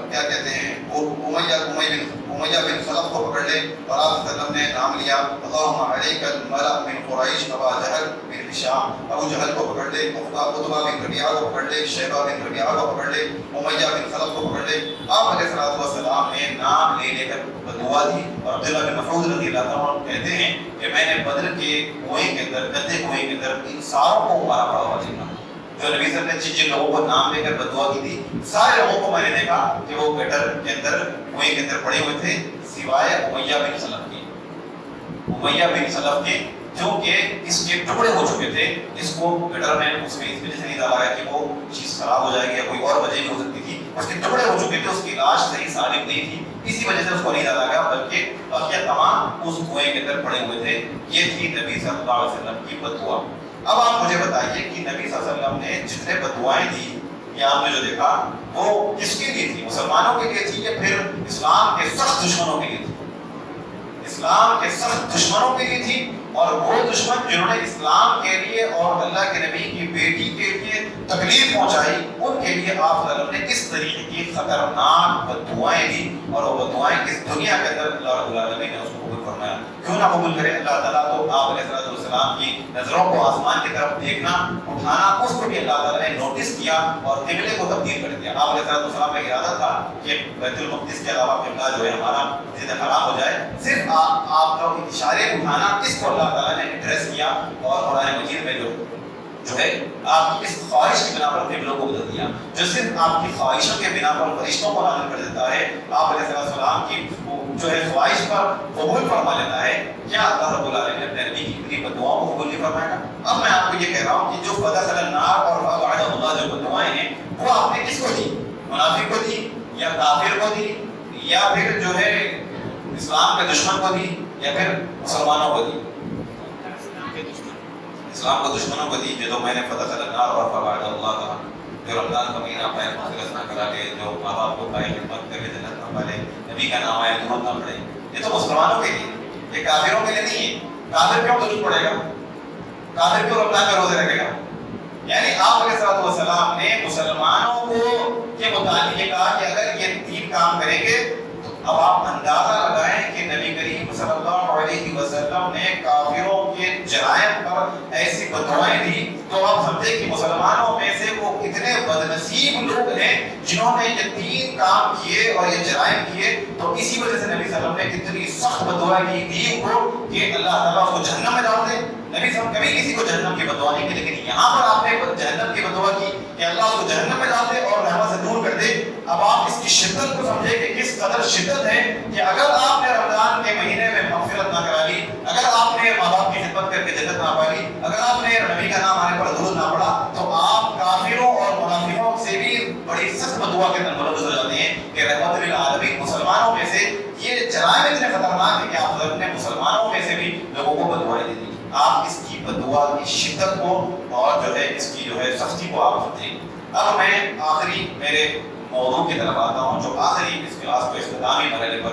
کیا کہتے ہیں وہ امیہ بن خلف کو پکڑ لے، اور آپ صلی اللہ علیہ وسلم نے نام لیا اللہم علیک الملأ من قریش ابا جہل بن ہشام، ابو جہل کو پکڑ لے، عتبہ بن ربیعہ کو پکڑ لے، شیبہ بن ربیعہ کو پکڑ لے، امیہ بن خلف کو پکڑ لے۔ آپ علیہ السلام نے نام لے لے کر بددعا دی، اور عبداللہ بن مسعود رضی اللہ عنہ کہتے ہیں کہ میں نے بدر کے کنویں کے اندر، گندے کنویں کے اندر ان ساروں کو مارا پڑا ہوا دیکھا، جو نبی صلی اللہ علیہ وسلم نے جن لوگوں کو نام لے کر بددعا کی تھی سارے لوگوں کو میں نے دیکھا کہ وہ گٹر کے اندر کنویں کے اندر پڑے ہوئے تھے، سوائے امیہ بن خلف کے۔ امیہ بن خلف کے کیونکہ اس کے ٹکڑے ہو چکے تھے، اس کو گٹر میں اس میں اس وجہ سے نہیں ڈالا گیا کہ وہ چیز خراب ہو جائے گی یا کوئی اور وجہ بھی ہو سکتی تھی، اس کے ٹکڑے ہو چکے تھے، اس کی لاش صحیح سالم نہیں تھی، اسی وجہ سے اس کو نہیں ڈالا گیا، بلکہ بقیہ تمام اس کنویں کے اندر پڑے ہوئے تھے۔ یہ تھی نبی صلی اللہ علیہ وسلم کی بددعا۔ اب آپ مجھے بتائیے کہ نبی صلی اللہ علیہ وسلم نے جتنے بددعائیں دی یہ آپ نے جو دیکھا وہ کس کے لیے تھی؟ مسلمانوں کے لیے تھی یا پھر اسلام کے سخت دشمنوں کے لیے تھی؟ اسلام کے سخت دشمنوں کے لیے تھی، اور وہ دشمن جنہوں نے اسلام کے لیے اور اللہ کے نبی کی بیٹی کے لیے تکلیف پہنچائی، ان کے لیے آپ صلی اللہ علیہ وسلم نے اس طریقے کی خطرناک بددعائیں دی، اور وہ بددعائیں اس دنیا کے اندر اللہ رب العالمین نے اس کو قبول فرمایا۔ کیوں نہ قبول کرے اللہ تعالیٰ؟ تو آپ علیہ السلام کی نظروں کو آسمان کی طرف دیکھنا، اٹھانا، اس کو بھی اللہ تعالیٰ نے نوٹس کیا اور قبلے کو تبدیل کر دیا۔ آپ علیہ السلام کا ارادہ تھا کہ بیت المقدس کے علاوہ قبلہ جو ہے ہمارا مسجد حرام ہو جائے، صرف آپ کا اشارے اٹھانا، اس کو اللہ تعالیٰ نے ایڈریس کیا، اور قرآن مجید میں جو ہے آپ کی اس خواہش کی بنا پر قبلوں کو بدل دیا، جو صرف آپ کی خواہشوں کے بنا پر فرشتوں کو نازل کر دیتا ہے، آپ علیہ السلام کی جو ہے خواہش پر قبول فرما لیتا ہے۔ کیا اللہ رب العالمین نے اپنے نبی کی اتنی بددعاؤں کو قبول نہیں فرمائے گا؟ اب میں آپ کو یہ کہہ رہا ہوں کہ جو فدخل النار اور فابعد اللہ جو بددعائیں ہیں، وہ آپ نے کس کو دی؟ منافق کو دی، یا کافر کو دی، یا پھر جو ہے اسلام کے دشمن کو دی، یا پھر مسلمانوں کو دی؟ اسلام کو دشمنوں کو دی، جو میں نے فدخل النار اور فابعد اللہ کہا، جو رمضان کا مہینہ پائے مغفرت نہ کرا لے، جو ماں باپ کو پائے خدمت کر کے جنت نہ پالے، نبی کا نام آئے درود نہ پڑھے، یہ تو مسلمانوں کے لیے، یہ کافروں کے لیے نہیں ہے۔ کافر کیوں درود پڑھے گا؟ کافر کیوں رمضان کا روزے رکھے گا؟ یعنی آپ علیہ السلام نے مسلمانوں کو کے متعلق یہ کہا کہ اگر یہ تین کام کریں گے، تو اب آپ اندازہ لگائیں کہ نبی کریم صلی اللہ علیہ وسلم نے کافروں کے جرائم پر ایسی بددعائیں دی، تو آپ سمجھیں کہ مسلمانوں میں سے وہ کتنے بدنصیب لوگ ہیں جنہوں نے یہ تین کام کیے اور یہ جرائم کیے۔ تو اسی وجہ سے نبی صلی اللہ علیہ وسلم نے کتنی سخت بددعائیں دی ان کو کہ اللہ تعالیٰ اس کو جہنم میں ڈال دے۔ نبی صلی اللہ علیہ وسلم کبھی کسی کو جہنم کی بددعا نہیں کی، لیکن یہاں پر آپ نے جہنم کی بددعا کی کہ اللہ اس کو جہنم میں ڈال دے اور رحمت سے دور کر دے۔ اب آپ اس کی شدت کو سمجھیں کہ کس قدر شدت ہے کہ اگر آپ نے رمضان کے مہینے میں مغفرت نہ کرا لی، اگر آپ نے ماں باپ کی خدمت کر کے جنت نہ پائی، اگر آپ نے نبی کا نام آنے پر درود نہ پڑھا، تو آپ کافروں اور منافقوں سے بھی بڑی سخت بددعا کے اندر ملوث ہو جاتے ہیں کہ رحمت للعالمین مسلمانوں میں سے یہ جرائم اتنے خطرناک ہے کہ آپ حضرت نے مسلمانوں میں سے بھی لوگوں کو بددعائیں دی۔ آپ اس کی بددعا کی شدت کو اور جو ہے اس کی جو ہے سختی کو آپ سمجھیں۔ اب میں آخری میرے موضوع کی طرف آتا ہوں، جو آخری اس کلاس کو اختتامی مرحلے پر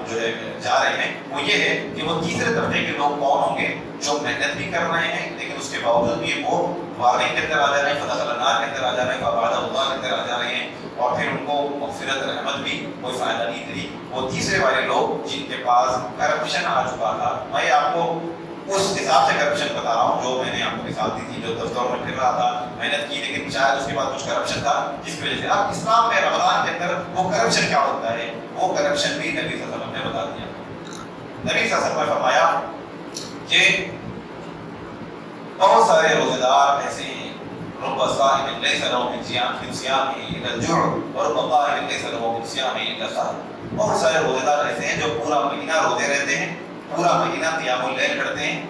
جو ہے جا رہے ہیں، وہ یہ ہے کہ وہ تیسرے طبقے کے لوگ کون ہوں گے جو محنت بھی کر رہے ہیں لیکن اس کے باوجود بھی وہ وارننگ کے اندر آ جا رہے ہیں، فدخل النار کے اندر آ جا رہے ہیں، فابعد اللہ کے اندر آ جا رہے ہیں، اور پھر ان کو مغفرت رحمت بھی کوئی فائدہ نہیں دی۔ وہ تیسرے والے لوگ جن کے پاس کرپشن آ چکا تھا، میں آپ کو اس حساب سے کرپشن بتا رہا ہوں جو میں نے آپ کو مثال دی تھی، جو دفتروں میں پھر رہا تھا، محنت کی لیکن شاید اس کے بعد کچھ کرپشن تھا جس کی وجہ سے اب اسلام میں رمضان کے اندر وہ کرپشن کیا ہوتا ہے، وہ کرپشن بھی نبی صلی اللہ علیہ وسلم نے بتا دیا۔ نبی صلی اللہ علیہ وسلم نے فرمایا کہ بہت سارے روزے دار ایسے ہیں، رب صائم لیس له من صیامه الا الجوع ورب قائم لیس له من صیامه الا السحر۔ بہت سارے روزے دار ایسے ہیں جو پورا مہینہ روزے رہتے ہیں، پورا مہینہ قیام اللیل کرتے ہیں،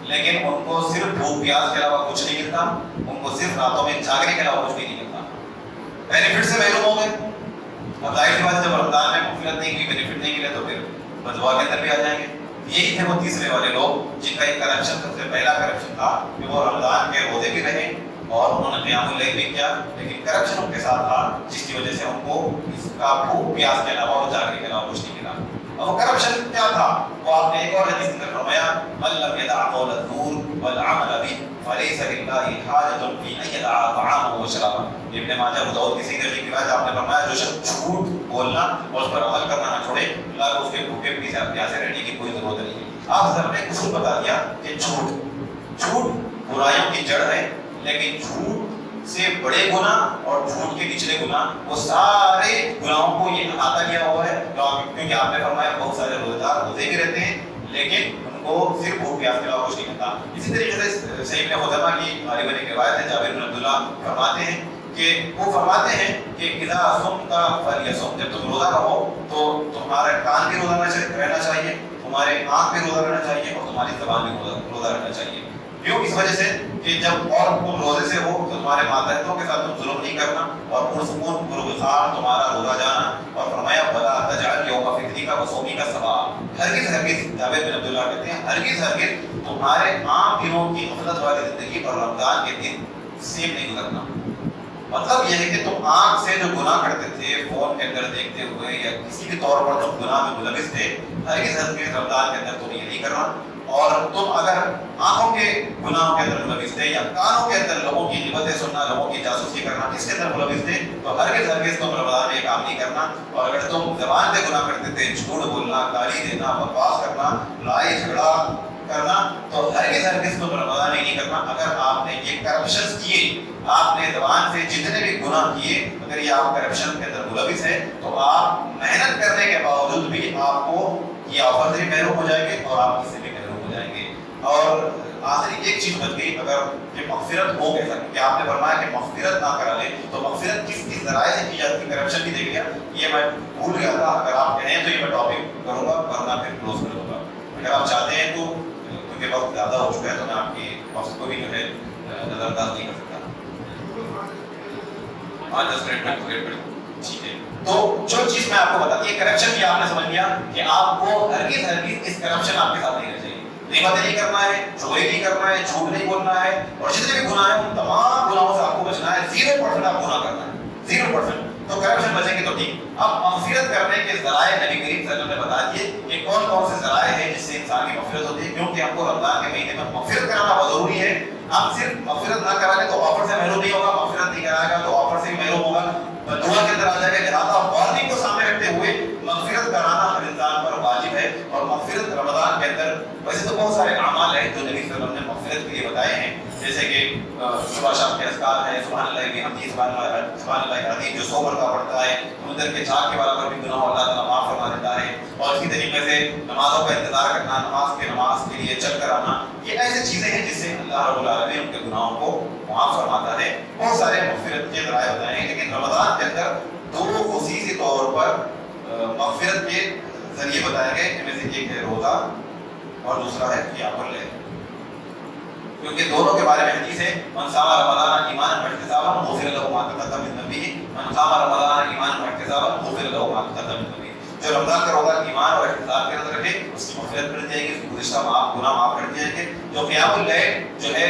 لیکن ان کو صرف بھوک پیاس کے علاوہ کچھ نہیں ملتا، ان کو صرف راتوں میں جاگنے کے علاوہ کچھ بھی نہیں ملتا۔ بینیفٹ سے محروم ہو گئے۔ اب ظاہر سی بات ہے جب رمضان میں مغفرت نہیں ہوئی، بینیفٹ نہیں ملے، تو پھر بددعا کے اندر بھی آ جائیں گے۔ یہی تھے وہ تیسرے والے لوگ جن کا ایک کرپشن سب سے پہلا کرپشن تھا کہ وہ رمضان کے روزے بھی رہے اور انہوں نے قیام اللیل بھی کیا، لیکن کرپشن ان کے ساتھ تھا جس کی وجہ سے ان کو اس کا بھوک پیاس کے علاوہ اور جاگنے کے علاوہ کچھ نہیں ملا۔ اور وہ کرپشن کیا تھا؟ وہ آپ نے ایک اور حدیث اندر فرمایا، من لم يدع قول الزور والعمل به فليس لله حاجة في ان يدع طعامه وشرابه۔ ابن ماجہ ابو داؤد کی صحیح ترغیب کی روایت، آپ نے فرمایا جو شخص جھوٹ بولنا اور اس پر عمل کرنا نہ چھوڑے، اللہ کو اس کے بھوکے پیاسے رہنے کی کوئی ضرورت نہیں ہے۔ آپ حضرت نے اصول بتا دیا کہ جھوٹ برائیوں کی جڑ ہے، لیکن جھوٹ سے بڑے گناہ اور جھوٹ کے نچلے گناہ وہ سارے گناہوں کو یہ احاطہ کیا ہوا ہے، کیونکہ آپ نے فرمایا بہت سارے روزے دار روزے بھی رہتے ہیں لیکن ان کو صرف بھوک پیاس کے علاوہ کچھ نہیں ملتا۔ اسی طریقے سے صحیح ابن خزیمہ کی غالباً ایک روایت ہے، جابر بن عبداللہ فرماتے ہیں کہ وہ فرماتے ہیں کہ اذا صمت فلیصم، جب تم روزہ رہو تو تمہارا کان بھی روزہ رہنا چاہیے، تمہارے آنکھ بھی روزہ رہنا چاہیے اور تمہاری زبان بھی روزہ رہنا چاہیے۔ کیوں؟ اس وجہ سے کہ جب اور تم روزے سے ہو تو تمہارے ماتحتوں کے ساتھ تم ظلم نہیں کرنا اور پرسکون پرگزار تمہارا روزہ جانا، اور فرمایا ولا تجعل یوم فطری کا وصومی کا ثواب، ہرگز جابر بن عبداللہ کہتے ہیں ہرگز تمہارے عام دنوں کی غفلت والی زندگی پر رمضان کے دن سیم نہیں گزرنا۔ مطلب یہ ہے کہ تم آنکھ سے جو گناہ کرتے تھے فون کے اندر دیکھتے ہوئے یا کسی بھی طور پر تم گناہ میں ملوث تھے، ہرگز رمضان کے اندر تم یہ نہیں کرنا. اور تم اگر آنکھوں کے گناہوں کے اندر ملوث تھے یا کانوں کے اندر لوگوں کی غیبتیں سننا، لوگوں کی جاسوسی کرنا، اس کے اندر ملوث تھے، تو ہرگز تم رمضان میں یہ کام نہیں کرنا. اور اگر تم زبان پہ گناہ کرتے تھے، جھوٹ بولنا، گالی دینا، بکواس کرنا، لڑائی جھگڑا کرنا، تو ہرگز تم رمضان میں نہیں کرنا. اگر آپ نے یہ کرپشن کیے، آپ نے زبان سے جتنے بھی گناہ کیے، اگر یہ آپ کرپشن کے اندر ملوث ہے، تو آپ محنت کرنے کے باوجود بھی آپ کو یہ آفر سے بھی محروم ہو جائیں گے اور آپ اس سے بھی محروم ہو جائیں گے. اور آخری ایک چیز بچ گئی، اگر یہ مغفرت ہو گیا کہ آپ نے فرمایا کہ مغفرت نہ کرا لیں، تو مغفرت کس ذرائع سے کی جاتی ہے؟ کرپشن بھی دیکھ لیا، یہ میں بھول گیا تھا. اگر آپ کہیں تو یہ میں ٹاپک کروں گا، ورنہ پھر کلوز کر دوں گا. اگر آپ چاہتے ہیں تو، کیونکہ وقت زیادہ ہو چکا ہے، تو میں آپ کی وقت کو بھی جو ہے نظر انداز نہیں کر سکتا. 10 منٹ ٹھیک ہے. تو جو چیز میں آپ کو بتا، یہ کرپشن بھی آپ نے سمجھ لیا کہ آپ کو ہرگز اس کرپشن آپ کے ساتھ نہیں رہنا چاہیے. غیبت نہیں کرنا ہے، چوری نہیں کرنا ہے، جھوٹ نہیں بولنا ہے، اور جتنے بھی گناہ ہیں ان تمام گناہوں سے آپ کو بچنا ہے. 0% آپ گناہ کرنا ہے، 0%. تو کرپشن بچیں گے تو ٹھیک. اب مغفرت کرنے کے ذرائع نبی کریم صلی اللہ علیہ وسلم نے بتا دیے کہ کون سے ذرائع ہیں جس سے انسان کی مغفرت ہوتی ہے. کیونکہ ہم کو رمضان کے مہینے میں مغفرت کرانا بہت ضروری ہے. ہم صرف مغفرت نہ کرا لیں تو آفر سے محروم نہیں ہوگا، مغفرت نہیں کرائے گا تو آفر سے بھی محروم ہوگا، دعا کے اندر آ جائے گا. لہٰذا وارننگ کو سامنے رکھتے ہوئے مغفرت کرانا ہر انسان پر واجب ہے. اور مغفرت رمضان کے اندر ویسے تو بہت سارے اعمال ہیں جو نبی صلی اللہ علیہ وسلم نے مغفرت کے لیے بتائے ہیں، جیسے کہ صبح شام کے اذکار ہیں، سبحان اللہ بحمدہ، سبحان اللہ العظیم، جو 100 مرتبہ پڑھتا ہے سمندر کے جھاگ کے برابر بھی گناہ اللہ تعالیٰ معاف فرما دیتا ہے. اور اسی طریقے سے نمازوں کا انتظار کرنا، نماز کے لیے چل کر آنا، یہ ایسی چیزیں ہیں جس سے اللہ رب العالمین ان کے گناہوں کو معاف فرماتا ہے. بہت سارے مغفرت کے ذرائع بتائے ہیں، لیکن رمضان کے اندر 2 خصوصی طور پر مغفرت کے ذریعے بتائے گئے، جن میں سے ایک ہے روزہ اور دوسرا ہے قیام اللیل. کیونکہ دونوں کے بارے میں حدیث ہے، من صام رمضان ایمانا واحتسابا غفر له ما تقدم من ذنبه، من قام رمضان ایمانا واحتسابا غفر له ما تقدم من ذنبه. جو رمضان کا روزہ ایمان اور احتساب کے اندر رکھے، اس کی مغفرت مل جائے گی، اس کی گزشتہ گناہ معاف کر دیے جائیں گے. جو قیام اللیل جو ہے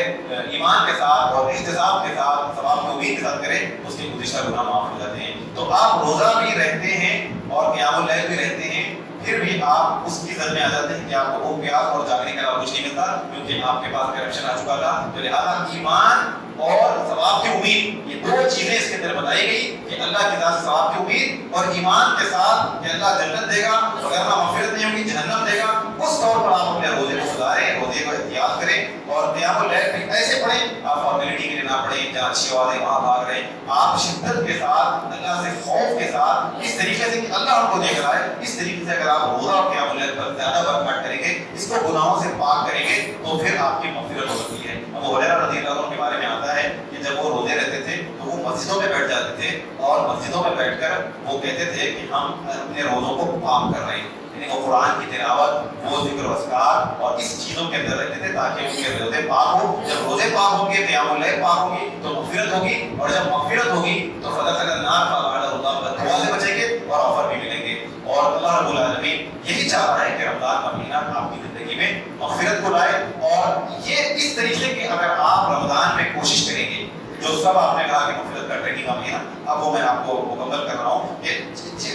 ایمان کے ساتھ اور احتساب کے ساتھ، ثواب کی امید کے ساتھ کرے، اس کے گزشتہ گناہ معاف ہو جاتے ہیں. تو آپ روزہ بھی رہتے ہیں اور قیام اللیل بھی رہتے ہیں، پھر بھی آپ اس کی زد میں آ جاتے ہیں کہ آپ کو بھوک پیاس اور جاگنے کے علاوہ کچھ نہیں ملتا، کیونکہ آپ کے پاس کرپشن آ چکا تھا. تو لہٰذا ایمان اور ثواب کی امید، یہ 2 چیزیں اس کے اندر بتائی گئی کہ اللہ کی ذات ثواب کی امید اور ایمان کے ساتھ کہ اللہ جنت دے گا، وغیرہ مغفرت نہیں ہوگی، جہنم دے گا. اس طور پر آپ اپنے روزے کو سدھاریں، روزے کو احتیاط کریں اور قیام اللیل بھی ایسے پڑھیں. آپ فارمیلٹی کے لیے نہ پڑھیں جہاں اچھی آواز ہے وہاں بھاگ رہے ہیں. آپ شدت کے ساتھ، اللہ سے خوف کے ساتھ، اس طریقے سے کہ اللہ ہم کو دیکھ رہا ہے، اس طریقے سے اگر آپ روزہ اور قیام اللیل پر زیادہ برکت کریں گے، اس کو گناہوں سے پاک کریں گے، تو پھر آپ کی مغفرت ہو سکتی ہے. ابو ہریرہ رضی اللہ عنہ کے بارے میں آتا ہے کہ جب وہ روزے رہتے تھے تو وہ مسجدوں میں بیٹھ جاتے تھے اور مسجدوں میں بیٹھ کر وہ کہتے تھے کہ ہم اپنے روزوں کو پاک کر رہے ہیں. یعنی وہ قرآن کی تلاوت، وہ ذکر و اذکار اور اس چیزوں کے اندر رہتے تھے تاکہ ان کے روزے پاک ہو. جب روزے پاک ہوں گے، قیام اللیل پاک ہوگی تو مغفرت ہوگی، اور جب مغفرت ہوگی تو فدخل النار فأبعده الله، دعا سے بچیں گے اور آفر بھی ملیں گے. اور اللہ رب العالمین یہی چاہ رہا ہے کہ رمضان کا مہینہ آپ کی زندگی میں مغفرت کو لائے. اور یہ اس طریقے کہ اگر آپ رمضان میں کوشش کریں گے، جو سب آپ نے کہا کہ غفلت کا ٹریکنگ کا مہینہ، اب وہ میں آپ کو مکمل کر رہا ہوں کہ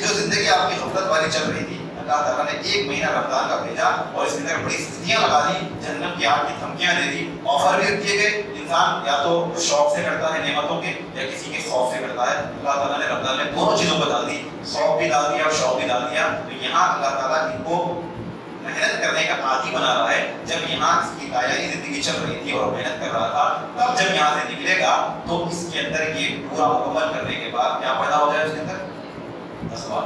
جو زندگی آپ کی غفلت والی چل رہی تھی، اللہ تعالیٰ نے 1 مہینہ رمضان کا بھیجا اور اس کے اندر بڑی سختیاں لگا دی، جہنم کی آگ کی دھمکیاں دے دی، آفر بھی کیے گئے. انسان یا تو شوق سے کرتا ہے نعمتوں کے، یا کسی کے خوف سے کرتا ہے. اللہ تعالیٰ نے رمضان میں دونوں چیزوں کو ڈال دی، خوف بھی ڈال دیا اور شوق بھی ڈال دیا. تو یہاں اللہ تعالیٰ ان کو محنت کرنے کا عادی بنا رہا ہے. جب یہاں اس کی دائمی زندگی چل رہی تھی اور محنت کر رہا تھا، تب جب یہاں سے نکلے گا تو اس کے اندر یہ پورا مکمل کرنے کے بعد کیا پیدا ہو جائے اس کے اندر؟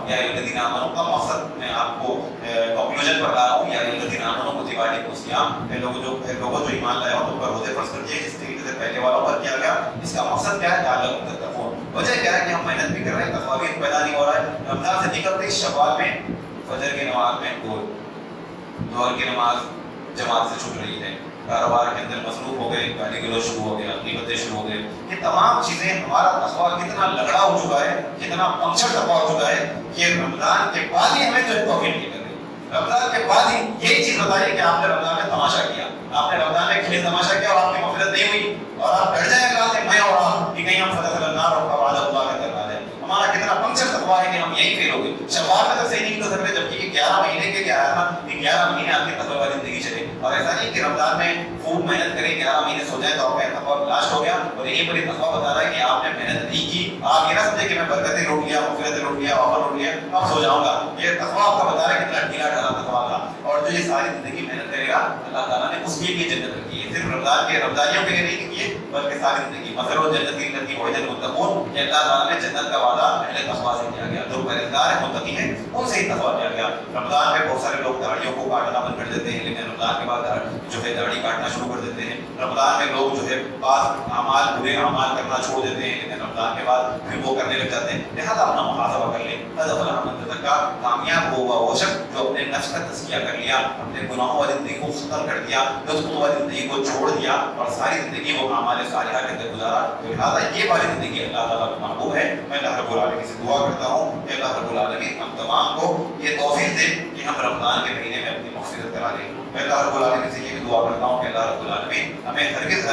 یا الذین آمنوا کا مقصد میں آپ کو کنکلوژن پر لا رہا ہوں. یا الذین آمنوا کتب علیکم الصیام، لوگوں جو ایمان لائے ہو تو پر روزے فرض کر دیے جس طریقے سے پہلے والوں پر کیا گیا. اس کا مقصد کیا ہے؟ لعلکم تتقون. وجہ کیا ہے کہ ہم محنت بھی کر رہے ہیں، تقوی بھی پیدا نہیں ہو رہا ہے. رمضان سے نکلتے شوال میں فجر کی نماز میں ظہر کی نماز جماعت سے چھوٹ رہی ہے، کاروبار کے اندر مصروف ہو گئے، گالی گلوچ شروع ہو گیا، غیبتیں شروع ہو گئے. یہ تمام چیزیں ہمارا تقویٰ کتنا لگڑا ہو چکا ہے، کتنا پنکچر تقویٰ ہو چکا ہے کہ رمضان کے بعد ہی ہمیں جو ہے توفیق نہیں کر رہی. رمضان کے بعد ہی یہی چیز بتائیے کہ آپ نے رمضان میں تماشا کیا، آپ نے رمضان میں کھلے تماشا کیا اور آپ کی مغفرت نہیں ہوئی، اور آپ ڈر جائیں اللہ سے، میں اور آپ کہ کہیں ہم فدخل النار اور میں خوب محنت کریں, 11 مہینے سو جائیں تو آپ کا تقویٰ لاسٹ ہو گیا, اور یہیں پر یہ تقویٰ بتا رہا ہے کہ آپ نے محنت نہیں کی. آپ یہ نہ سمجھے کہ میں برکتیں لوٹ لیا, مغفرتیں لوٹ لیا, آفر لوٹ لیا, اب سو جاؤں گا. یہ تقویٰ آپ کا بتا رہا ہے کتنا ڈھیلا ڈھالا تقویٰ کا. اور جو یہ ساری زندگی محنت کرے گا اللہ تعالیٰ نے اس کے لیے جنت رکھی ہے. صرف رمضانیوں کے لیے نہیں کی ہے بلکہ ساری زندگی. مثلا جنت کی لڑکی وعد المتقون, کہ اللہ تعالیٰ نے جنت کا وعدہ اہل تقویٰ سے کیا گیا, جو پرہیزگار ہیں متقی ہیں ان سے ہی تقویٰ کیا گیا. رمضان میں بہت سارے لوگ داڑھیوں کو کاٹنا بند کر دیتے ہیں, لیکن رمضان کے بعد جو ہے داڑھی کاٹنا شروع کر دیتے ہیں. رمضان میں لوگ جو ہے بعض اعمال برے اعمال کرنا چھوڑ دیتے ہیں, لیکن رمضان کے بعد پھر وہ کرنے لگ جاتے ہیں. لہٰذا اپنا محاسبہ کر لیں. قد افلح من تزکیٰ, کامیاب ہوگا وہ شخص جو اپنے نفس کا تزکیہ کر لیا, اپنے گناہوں والی زندگی کو ختم کر دیا, لطفوں والی زندگی کو چھوڑ دیا اور ساری زندگی وہ اعمال صالحہ کے اندر گزارا. لہٰذا یہ والی زندگی اللہ تعالیٰ کو محبوب ہے. میں اللہ رب العالمین سے دعا کرتا ہوں کہ اللہ رب العالمین ہم تمام کو یہ توفیق دے کہ ہم رمضان کے مہینے میں اپنی مغفرت کرا لیں. میں اللہ رب العالمین سے یہ بھی دعا کرتا ہوں کہ اللہ رب العالمین ہمیں ہرگز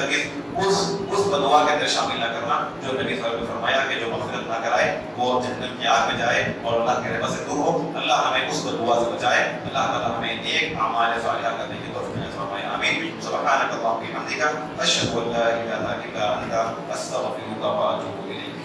اس بدعا کے اندر شامل نہ کرنا جو نبی صلی اللہ علیہ وسلم نے فرمایا کہ جو مغفرت نہ کرائے وہ جہنم کی آگ میں جائے اور اللہ کی رحمت سے دور ہو. اللہ ہمیں اس بدعا سے بچائے. اللہ تعالیٰ ہمیں نیک اعمال صالحہ کرنے کی توفیق عطا فرمائے. آمین. سبحانک اللہم وبحمدک, اشہد ان لا الہ الا انت, استغفرک واتوب الیک.